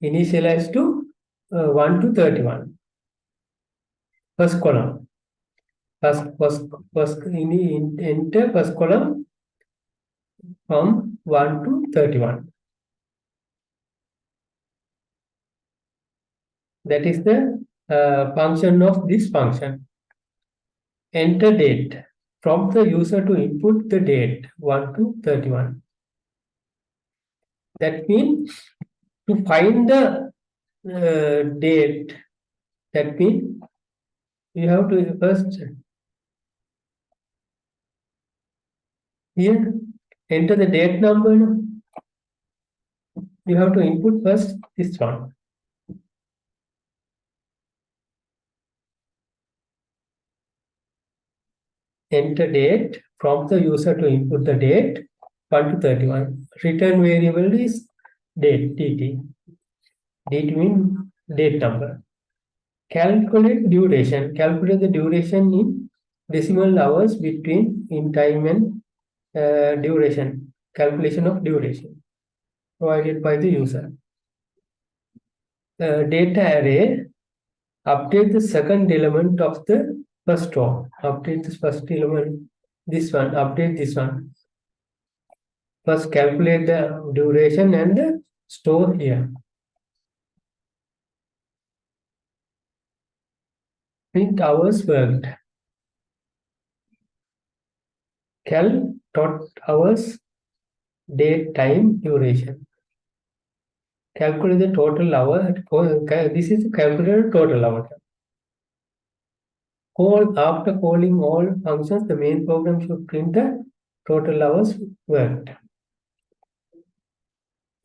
initialized to 1 to 31. First column. Enter first column from 1 to 31. That is the function of this function. Enter date. Prompt the user to input the date 1 to 31. That means to find the date, that means you have to first here enter the date number. You have to input first this one. Enter date, prompt the user to input the date 1 to 31. Return variable is date, dt. Dt means date number. Calculate duration. Calculate the duration in decimal hours between in time and duration. Calculation of duration provided by the user. Data array. Update the second element of the first row. Update this first element. This one. Update this one. First calculate the duration and store here. Print hours worked. Cal dot hours, date, time, duration. Calculate the total hour. This is calculated total hour. After calling all functions, the main program should print the total hours worked.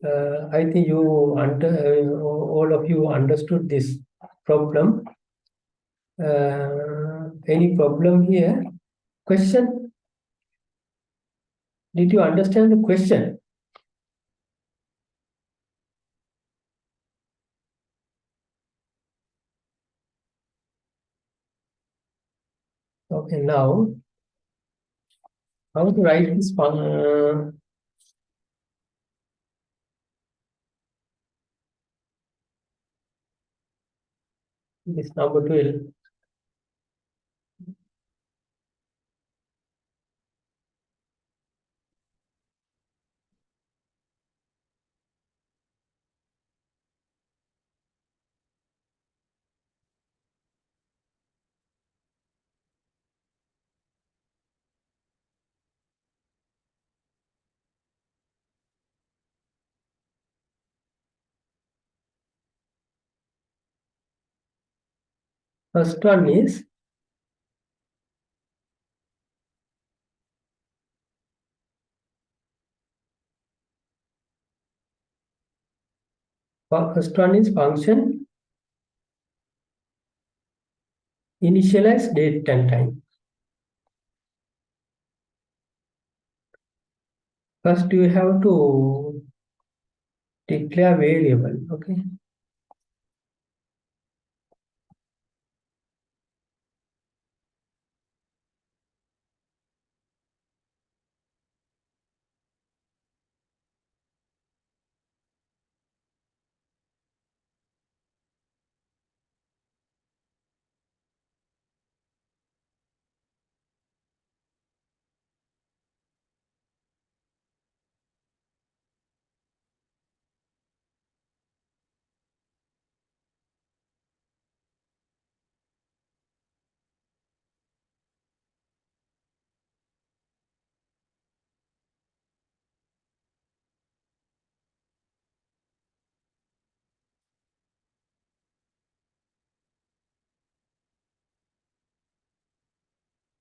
I think all of you understood this problem. Any problem here? Question? Did you understand the question? Okay, now how to write this this number 12. First one is function initialize date and time. First, you have to declare variable. Okay.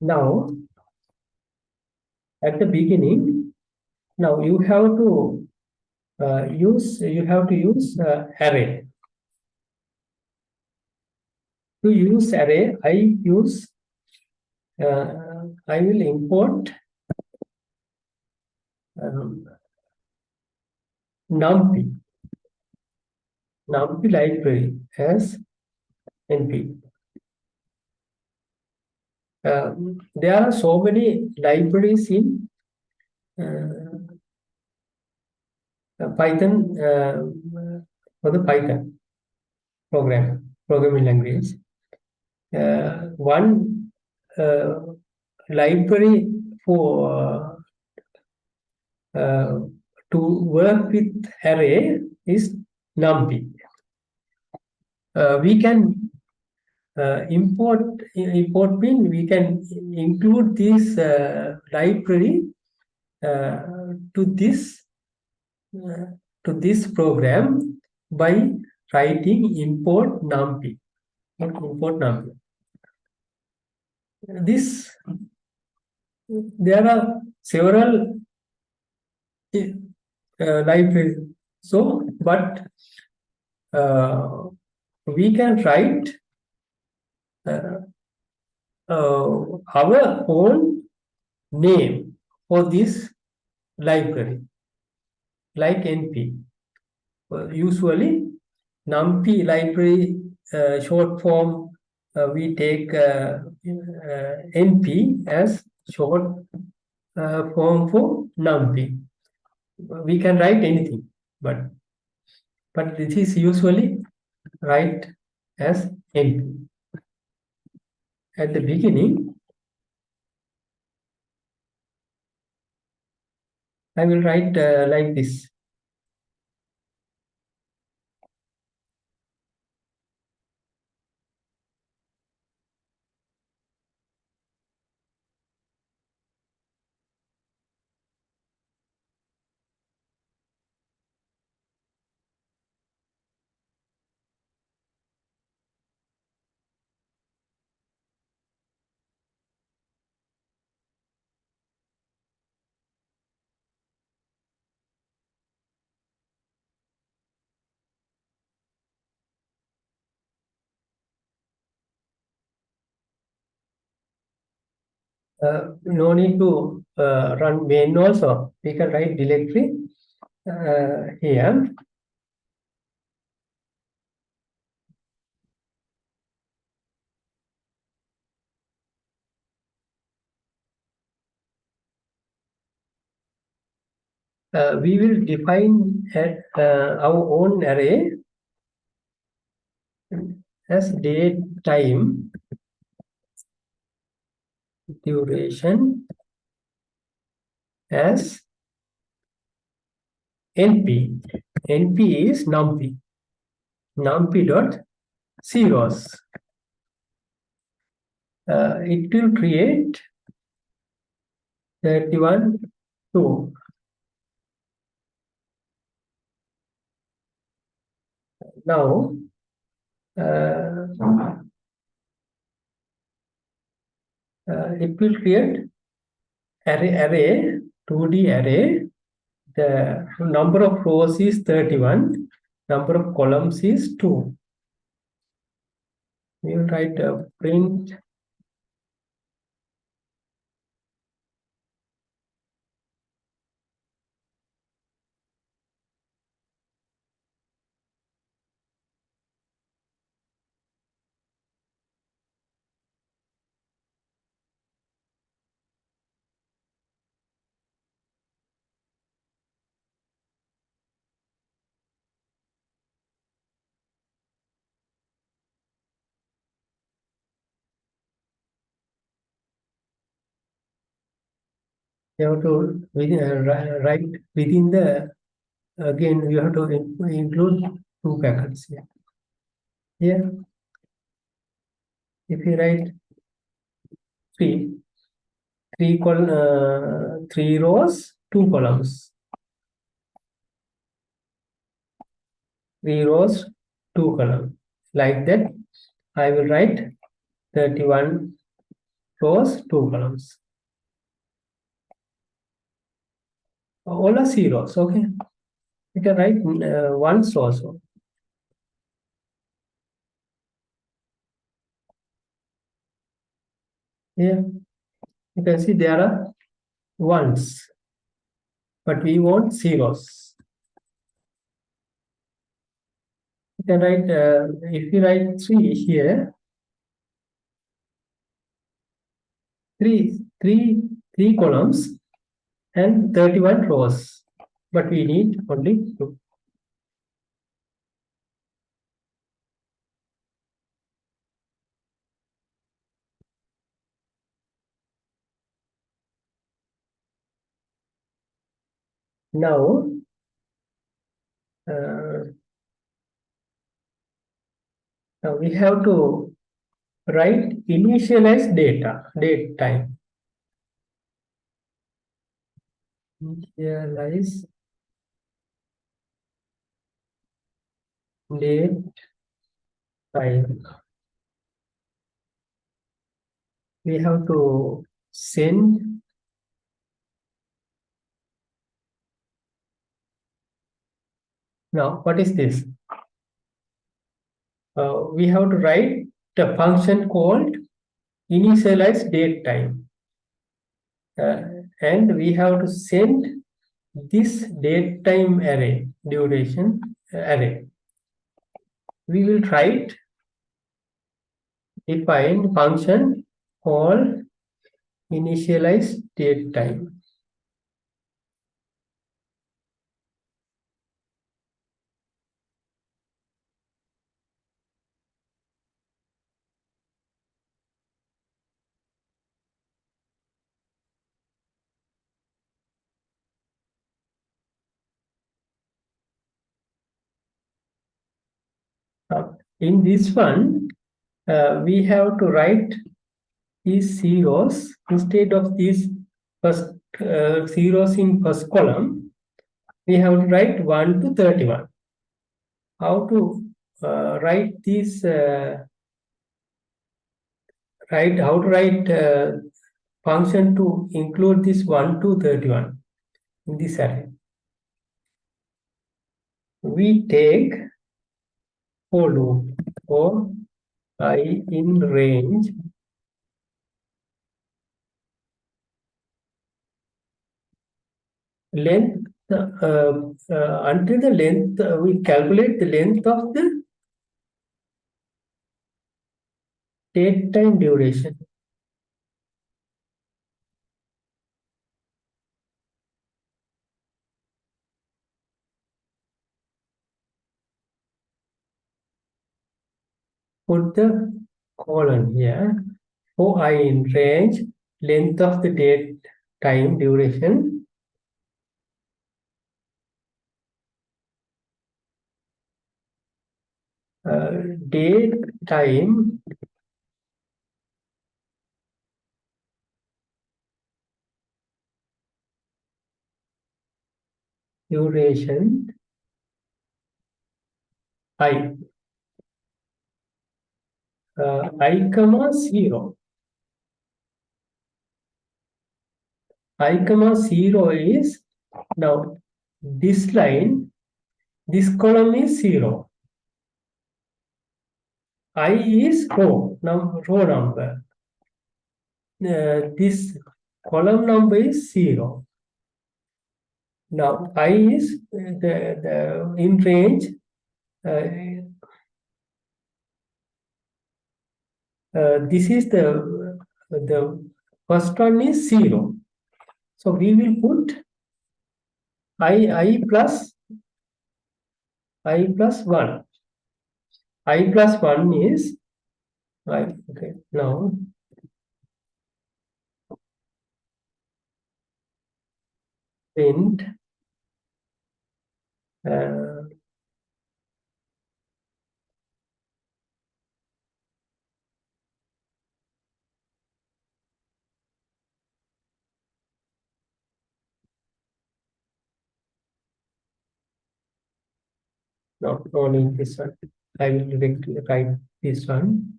Now, at the beginning, now you have to use array. To use array, I will import numpy library as np. There are so many libraries in Python for the Python programming language. One library for to work with array is numpy. We can import mean we can include this library to this program by writing import numpy. There are several libraries. So, but we can write our own name for this library, like np. Usually, numpy library short form, we take np as short form for numpy. We can write anything, but this is usually write as np. At the beginning, I will write like this. No need to run main also. We can write directory here. We will define our own array as date, time, duration as np. np is numpy. Numpy dot zeros. It will create 31 2. Now it will create array 2D array. The number of rows is 31, number of columns is 2. We will write print you have to write within the, again you have to include two brackets here. Here, if you write three, three rows, two columns, 3 rows, 2 columns. Like that, I will write 31 rows, 2 columns. All are zeros, okay? You can write ones also. Here, you can see there are ones, but we want zeros. You can write, if you write 3 here, three columns and 31 rows, but we need only 2. Now, now we have to write initialize date time. Initialize date time. We have to send now. What is this? We have to write the function called initialize date time, and we have to send this date time array duration array. We will write define function called initialize date time. In this one, we have to write these zeros instead of these first zeros in first column. We have to write 1 to 31. How to write these? How to write function to include this 1 to 31 in this array? We take for loop for I in range length until the length we calculate the length of the date time duration. Put the colon here for I in range length of the date time duration date time duration I I comma 0. I comma 0 is now this line, this column is 0. I is row number. This column number is 0. Now I is the in range. This is the first one is 0. So we will put I plus 1. I plus 1 is I. Okay. Now print not only this one. I will write this one.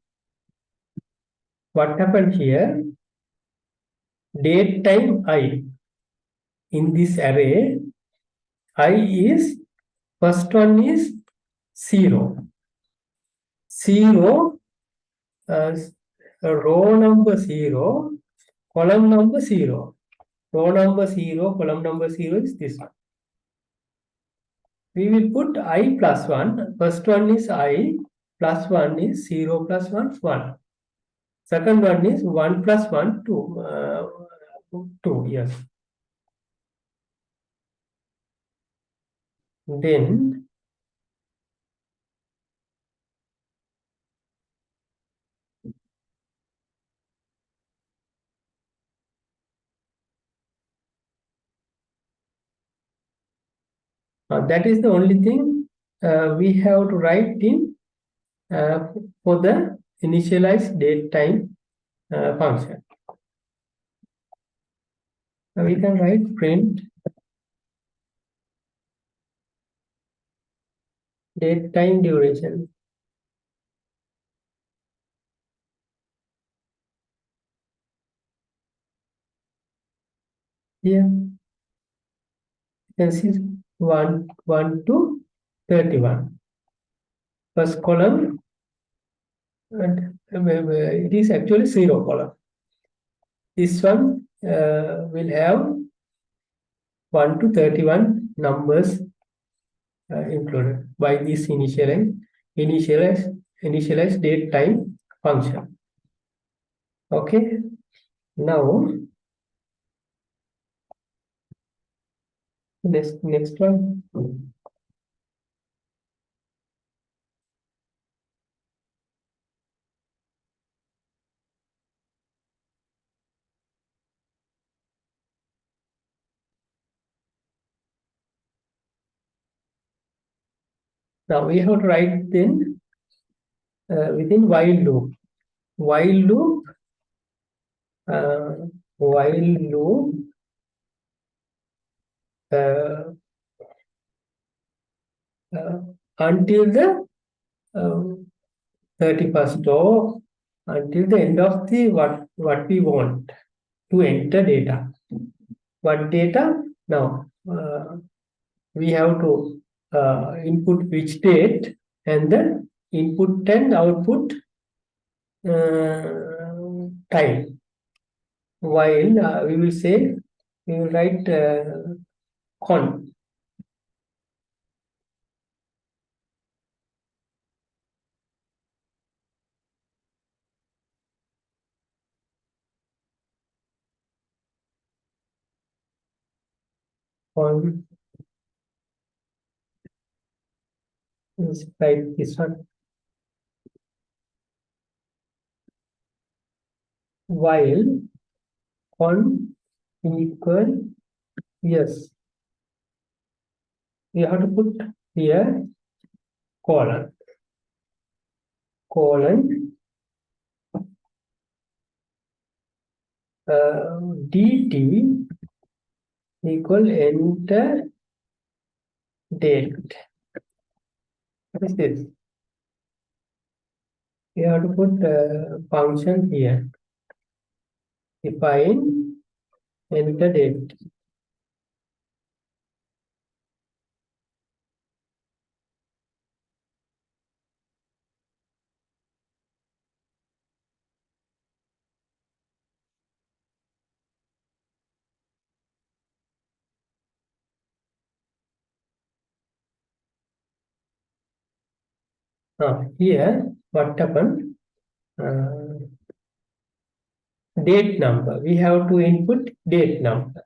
What happened here? Date time I. In this array, I is first one is 0. 0, row number 0, column number 0. Row number 0, column number 0 is this one. We will put I plus 1. First one is I, plus 1 is 0 plus 1, 1. Second one is 1 plus 1, 2. 2, yes. Then that is the only thing we have to write in for the initialize date time function. We can write print date time duration. Here you can see 1 to 31. First column, and it is actually 0 column. This one will have 1 to 31 numbers included by this initialize date time function. Okay. Now next one. Now we have to write then within while loop. While loop uh, until the 31st or until the end of the what we want to enter data. What data? Now we have to input which date and then input and output time. While we will say, we will write con. Con is write this one. While con equal yes. We have to put here colon dt equal enter date. What is this? We have to put function here. Define enter date. Here, what happened? Date number. We have to input date number.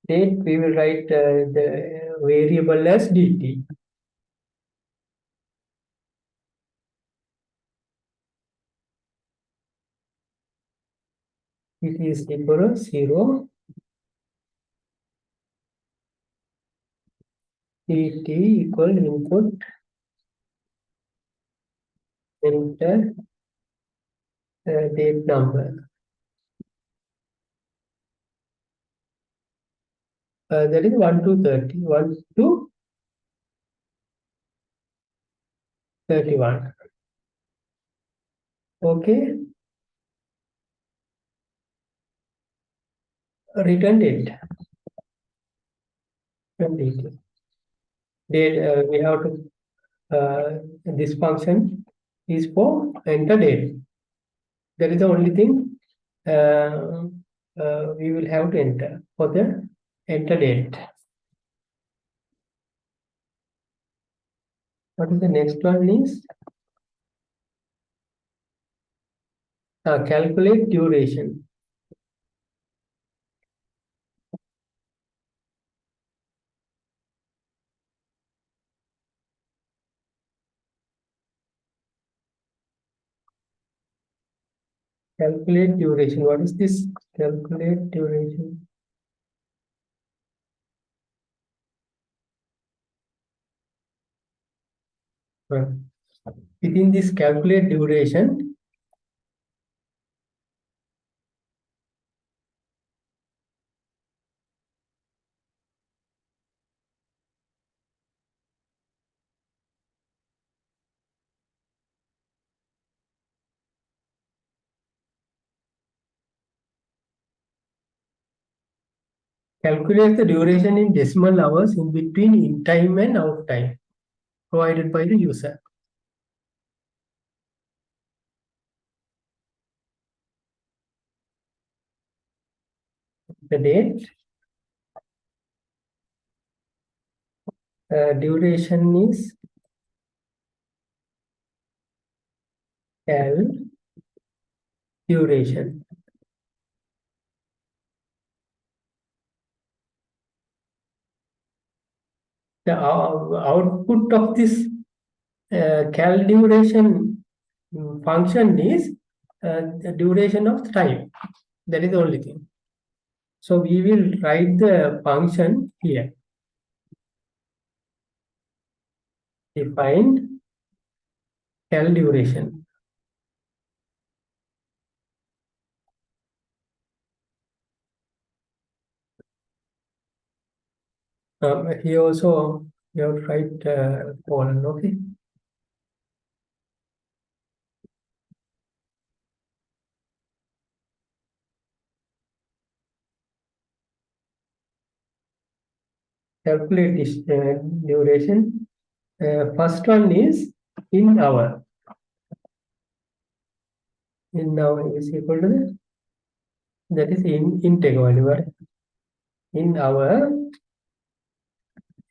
Date, we will write the variable as dt. It is equal to 0 dt equal input enter date number. That is 1 to 30. 1 to 31. Okay. Return date. Return date. Date, we have to this function is for enter date. That is the only thing we will have to enter for the enter date. What is the next one is calculate duration. Calculate duration. What is this? Calculate duration. Within this calculate duration, calculate the duration in decimal hours in between in time and out time provided by the user. The date, duration is cal duration. The output of this cal duration function is the duration of the time. That is the only thing. So we will write the function here. Define cal duration. Here also you have to write colon, okay? Calculate this duration. First one is in hour. In hour is equal to that is in integer value. In hour,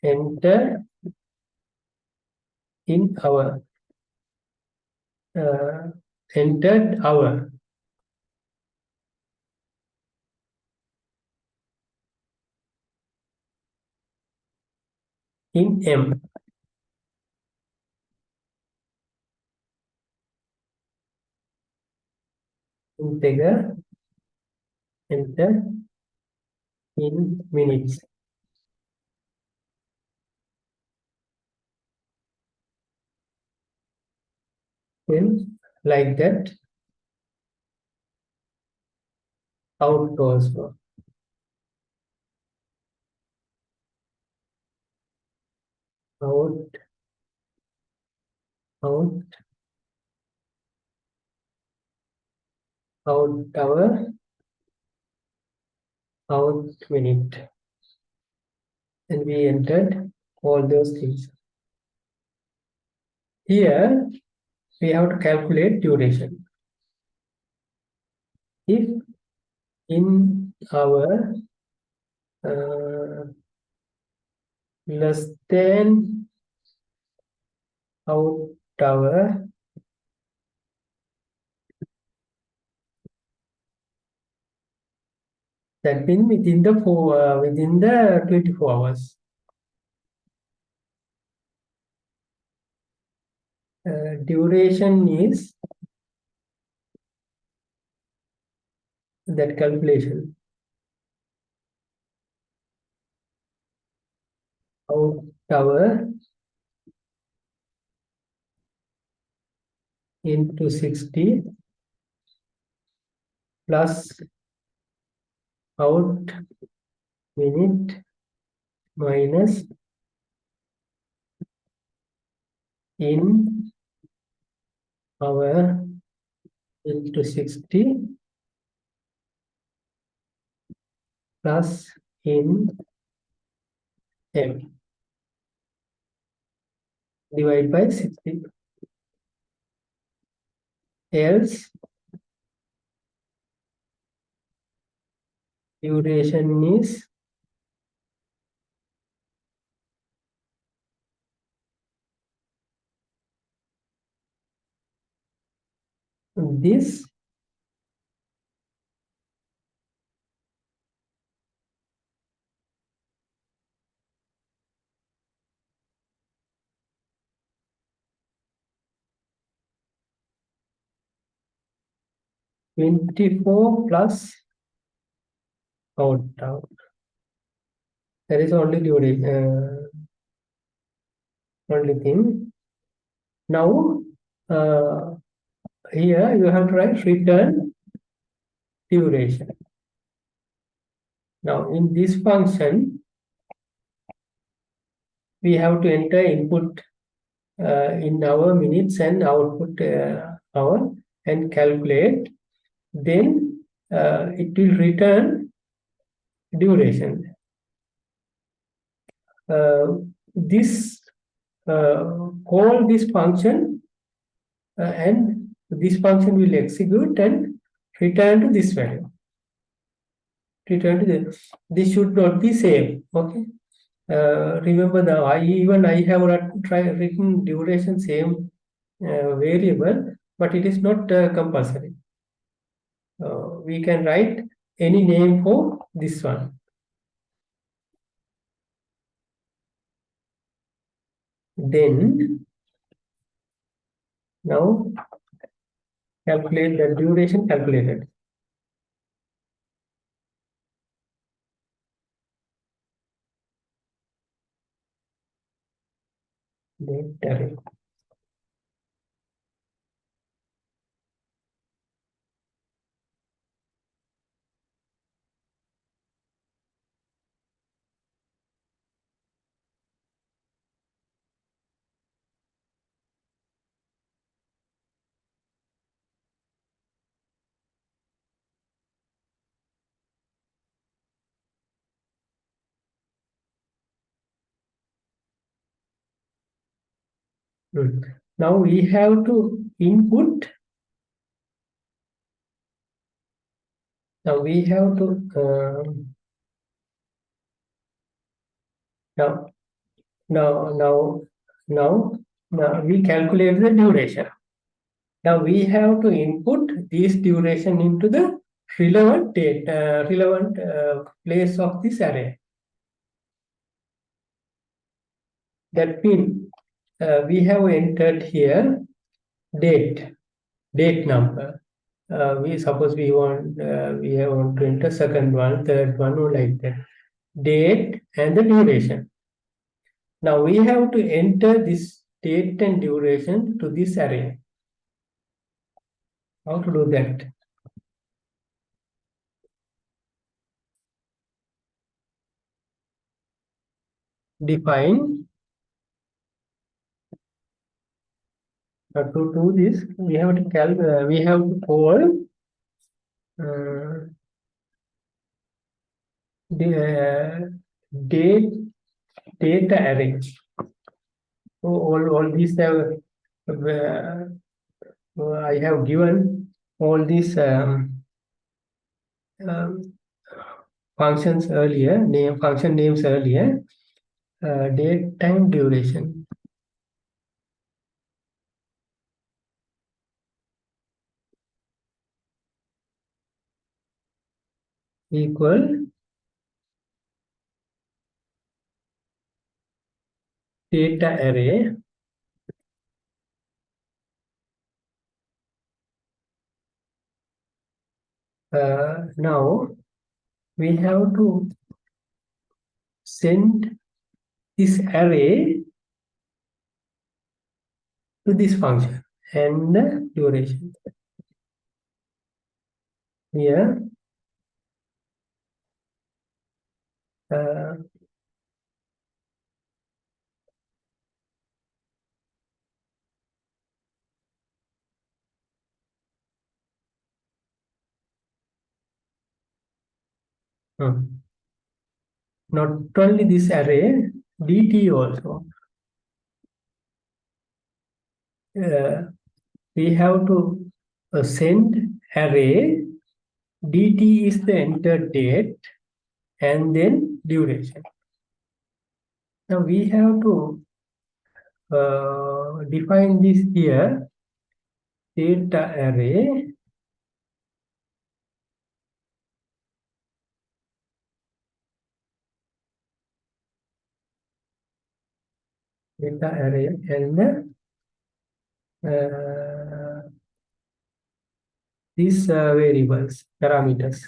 enter in hour. Entered hour. In M. Integer, enter in minutes. Then like that, out also. Out, out, hour, out minute, and we entered all those things. Here we have to calculate duration. If in hour less than out hour, that means within the 24 hours. Duration is that calculation. Out hour into 60 plus out minute minus in hour into 60 plus in m divided by 60. Else duration is this (24) plus out hour. That is only duration. Only thing. Now here you have to write return duration. Now in this function we have to enter input in hour, minutes, and output hour and calculate. Then it will return duration. This call this function and this function will execute and return to this value. Return to this should not be same. Okay. Remember the I have written duration same variable, but it is not compulsory. We can write any name for this one. Then now calculate the duration calculated. Date array. Now we have to input. Now we have to now we calculate the duration. Now we have to input this duration into the relevant date, place of this array. That means we have entered here date number. We suppose we want to enter second one, third one, or like that. Date and the duration. Now we have to enter this date and duration to this array. How to do that? Define. To do this, we have to call the date data array. So all these have I have given all these functions earlier, function names earlier. Date, time, duration equal data array now we have to send this array to this function and the duration. Here not only this array, dt also. We have to send array. Dt is the entered date and then duration. Now we have to define this here. Data array and these variables, parameters.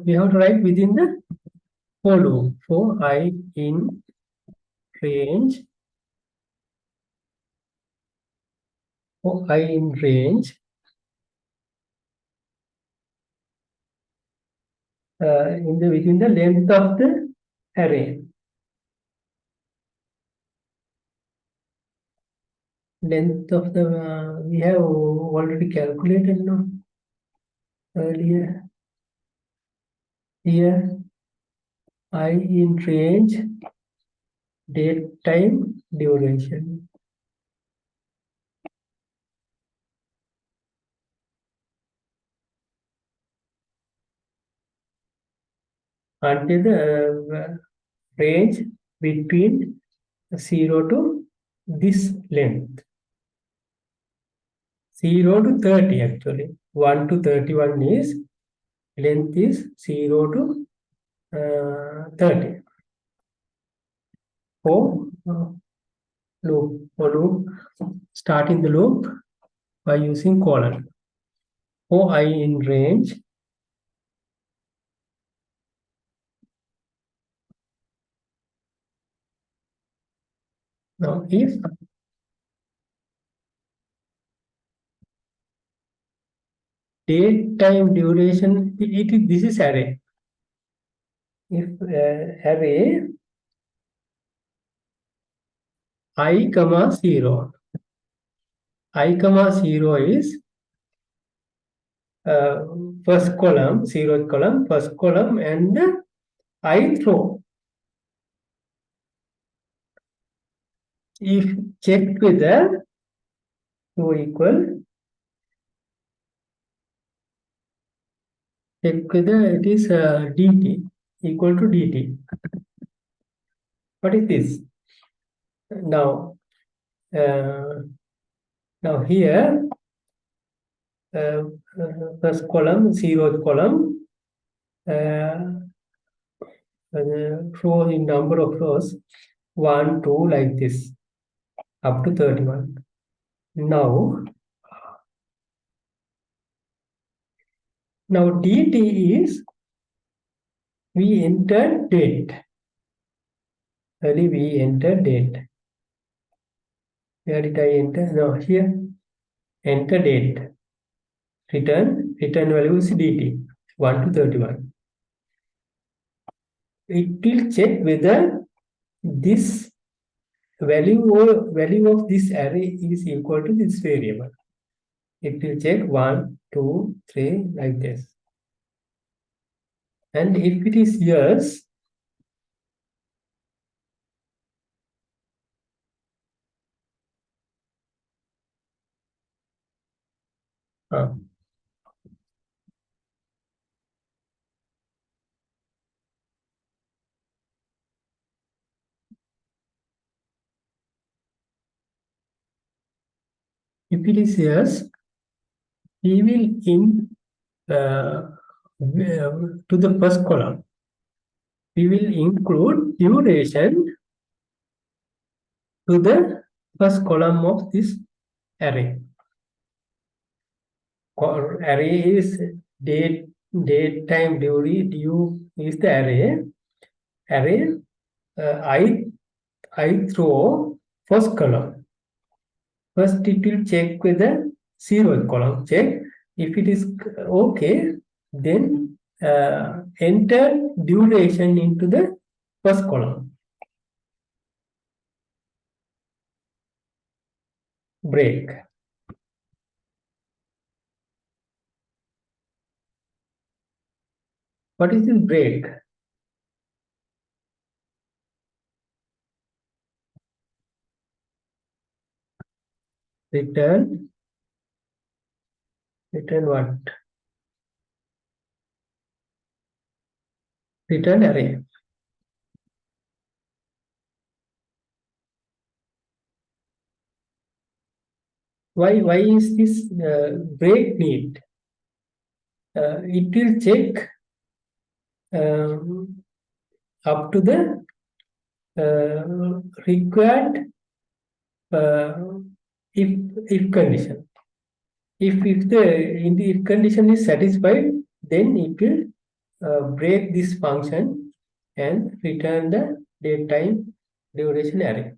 We have to write within the for loop. For I in range, for I in range, within the length of the array. Length of the we have already calculated now earlier. Here I in range, date, time, duration. Until the range between 0 to this length. 0 to 30 actually. 1 to 31 is length is 0 to 30. For loop, starting the loop by using colon. For I in range, now if date, time, duration, this is array. If array I comma 0, I comma 0 is first column, 0th column, first column, and ith row. If checked with the row equal, check with the it is dt equal to dt. What is this? Now, now here first column, 0th column, row in number of rows 1, 2 like this up to 31. Now dt is we enter date. Early we enter date. Where did I enter? No, here. Enter date. Return value is dt. 1 to 31. It will check whether this value of this array is equal to this variable. It will check 1, 2, 3 like this. And if it is yes, if it is yes, we will to the first column. We will include duration to the first column of this array. Array is date time due is the array. Array I throw first column. First it will check with the zeroth column. Check if it is okay, then enter duration into the first column. Break. What is this break? Return what? Return array. Why is this break need? It will check up to the required if condition. If the if condition is satisfied, then it will break this function and return the date time duration array.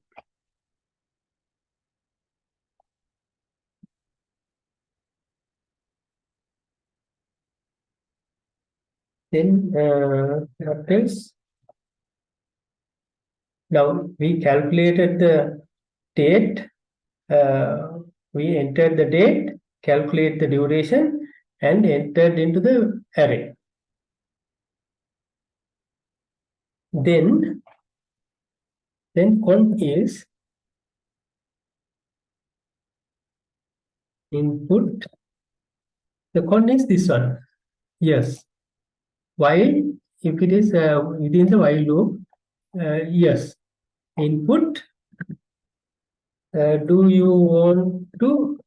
Then what else? Now we calculated the date. We entered the date, calculate the duration, and entered into the array. Then con is input. The con is this one. Yes. While if it is within the while loop, yes. Input. Do you want to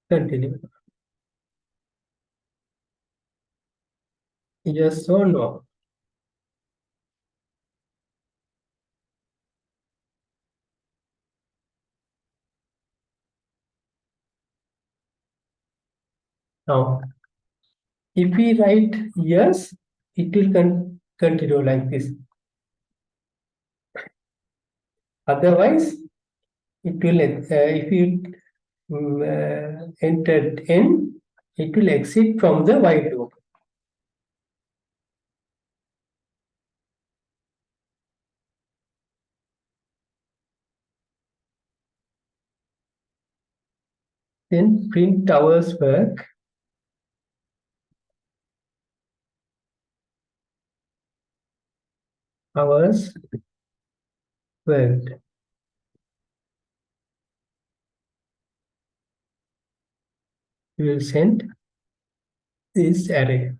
continue? Yes or no? Now, if we write yes, it will continue like this. Otherwise, it will if you entered n, it will exit from the while loop. Then print hours work. Hours worked. We will send this array.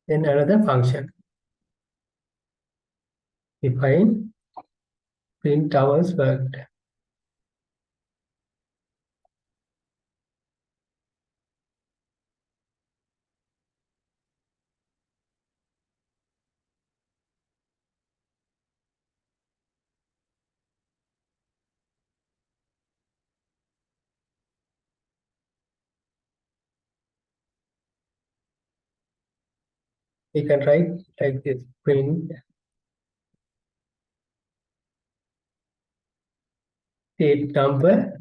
Then another function. Define print hours worked. We can write like this: print state number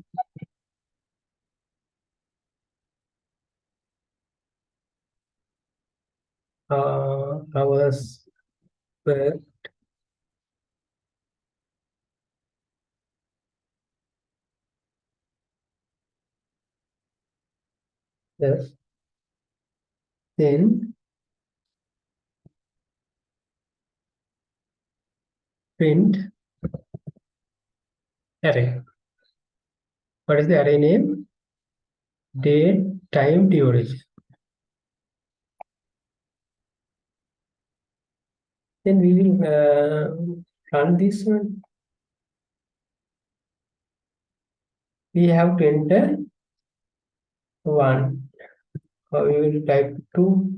hours per yes. Then print array. What is the array name? Date, time, duration. Then we will run this one. We have to enter 1. We will type 2.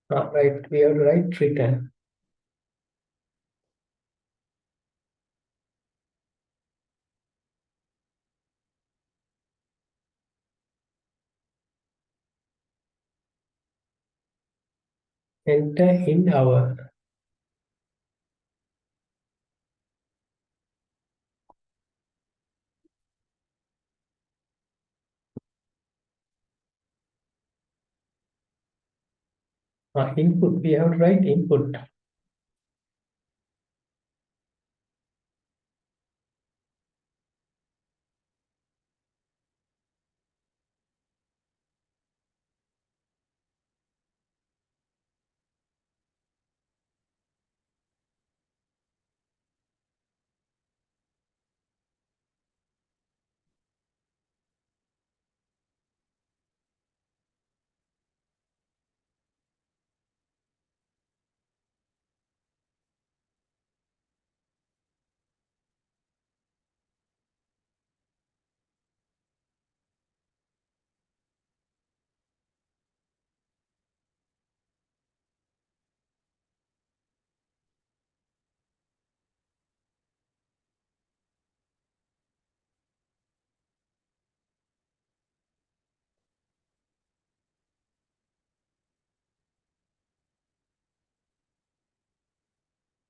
Right, we have to write return. Enter in hour. Input, we have to write input.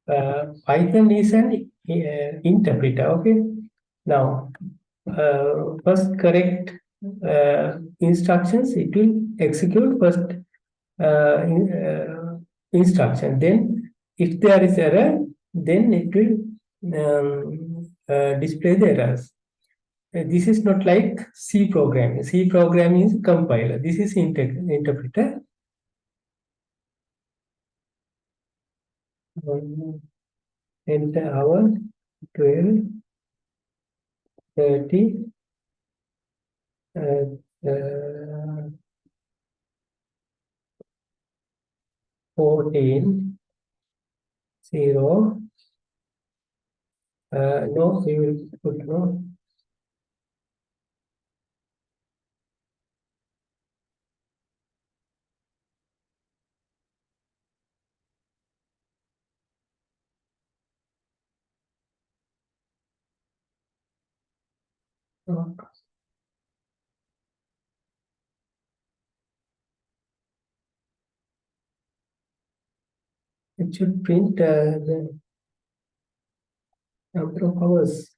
Python is an interpreter. Okay. Now, first correct instructions. It will execute first instruction. Then, if there is error, then it will display the errors. This is not like C programming. C programming is compiler. This is interpreter. Enter hour 12, 30, uh, 14, 0. No, we will put no. No. It should print the number of hours.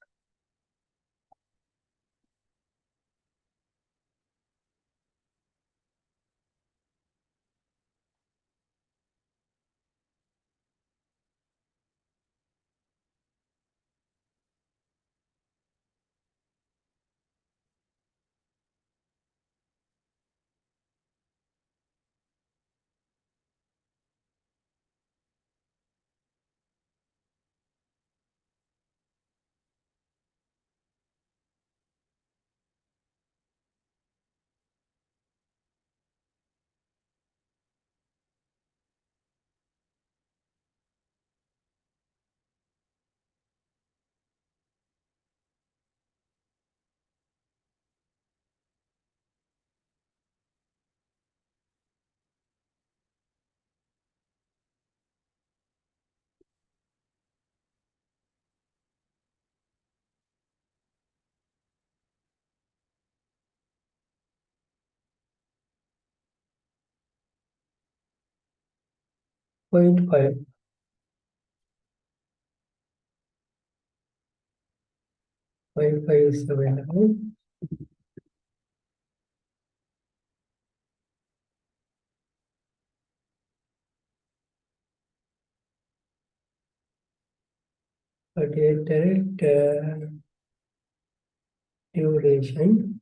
0.5. Point five is available. But direct duration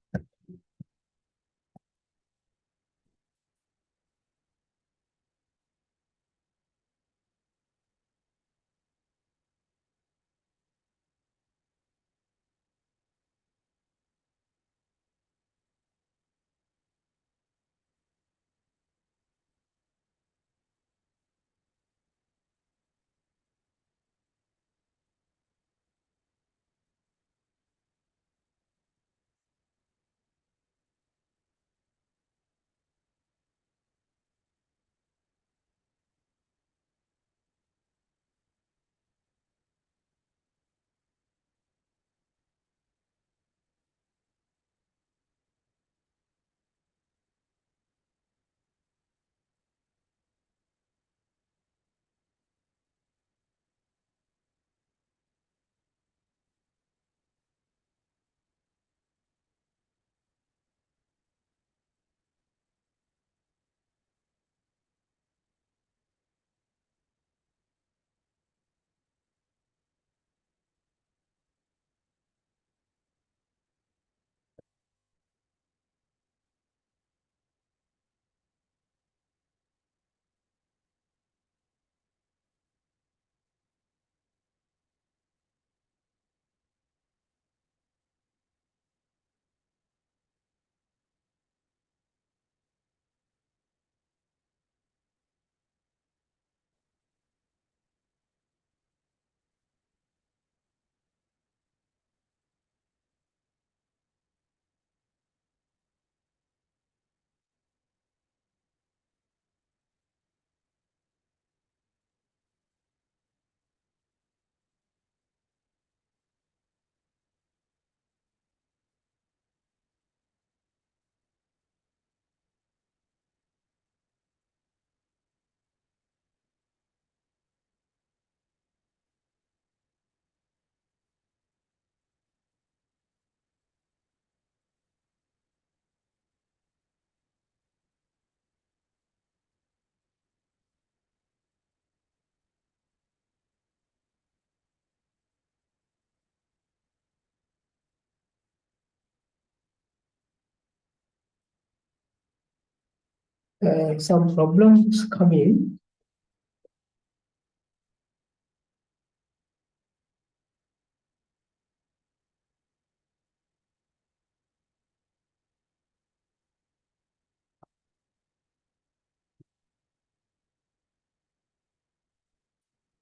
some problems come in.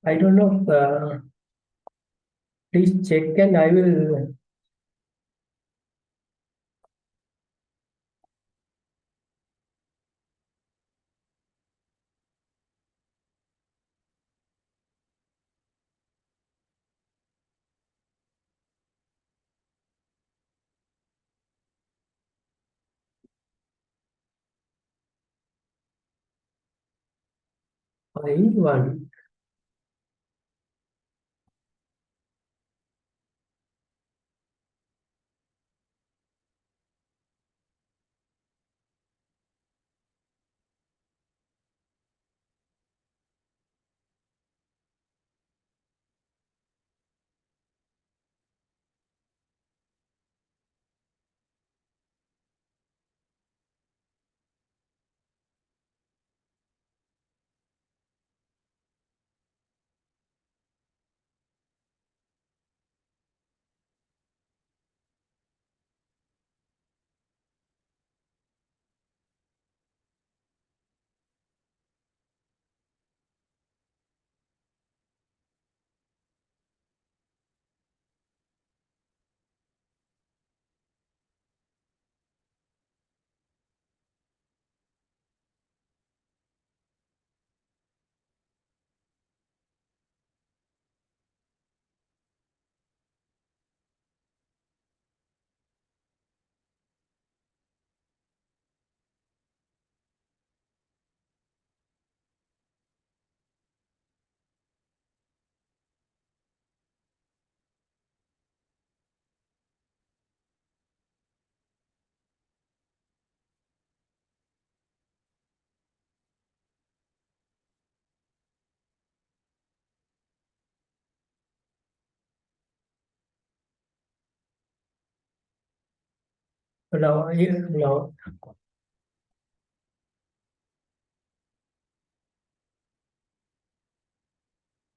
I don't know. Please check and I will. I1.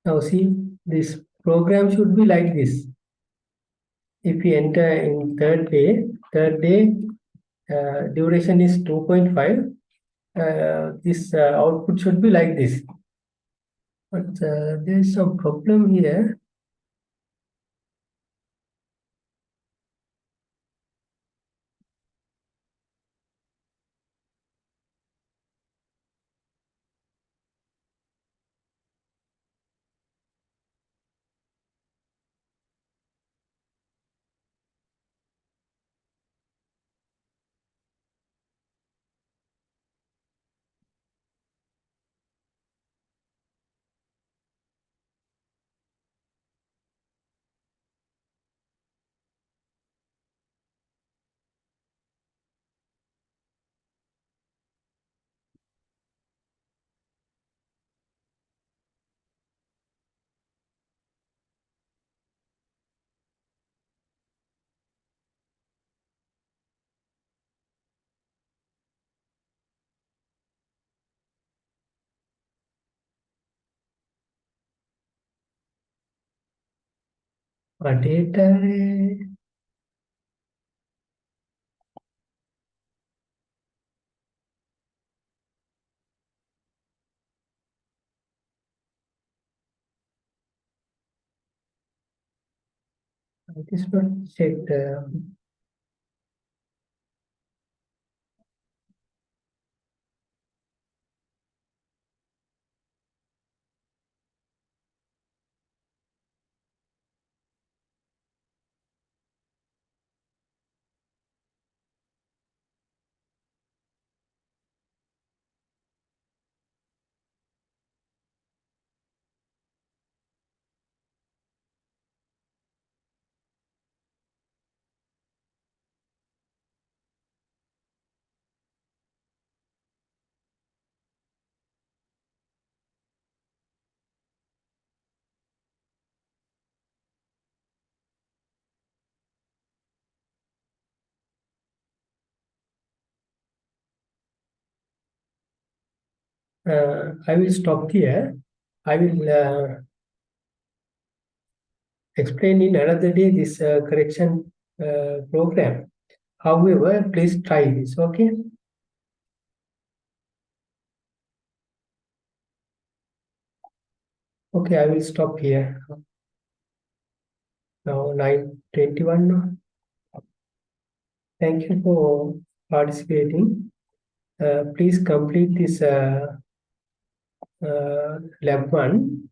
Now see, this program should be like this. If we enter in third day duration is 2.5. This output should be like this. But there is some problem here. Data array. It is not checked. I will stop here. I will explain in another day this correction program. However, please try this, okay? Okay, I will stop here. Now 9:21. Thank you for participating. Please complete this lab 1.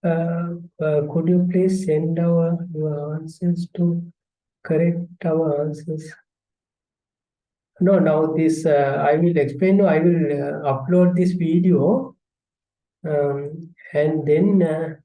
Could you please send your answers to correct our answers? No, now this I will explain. No, I will upload this video and then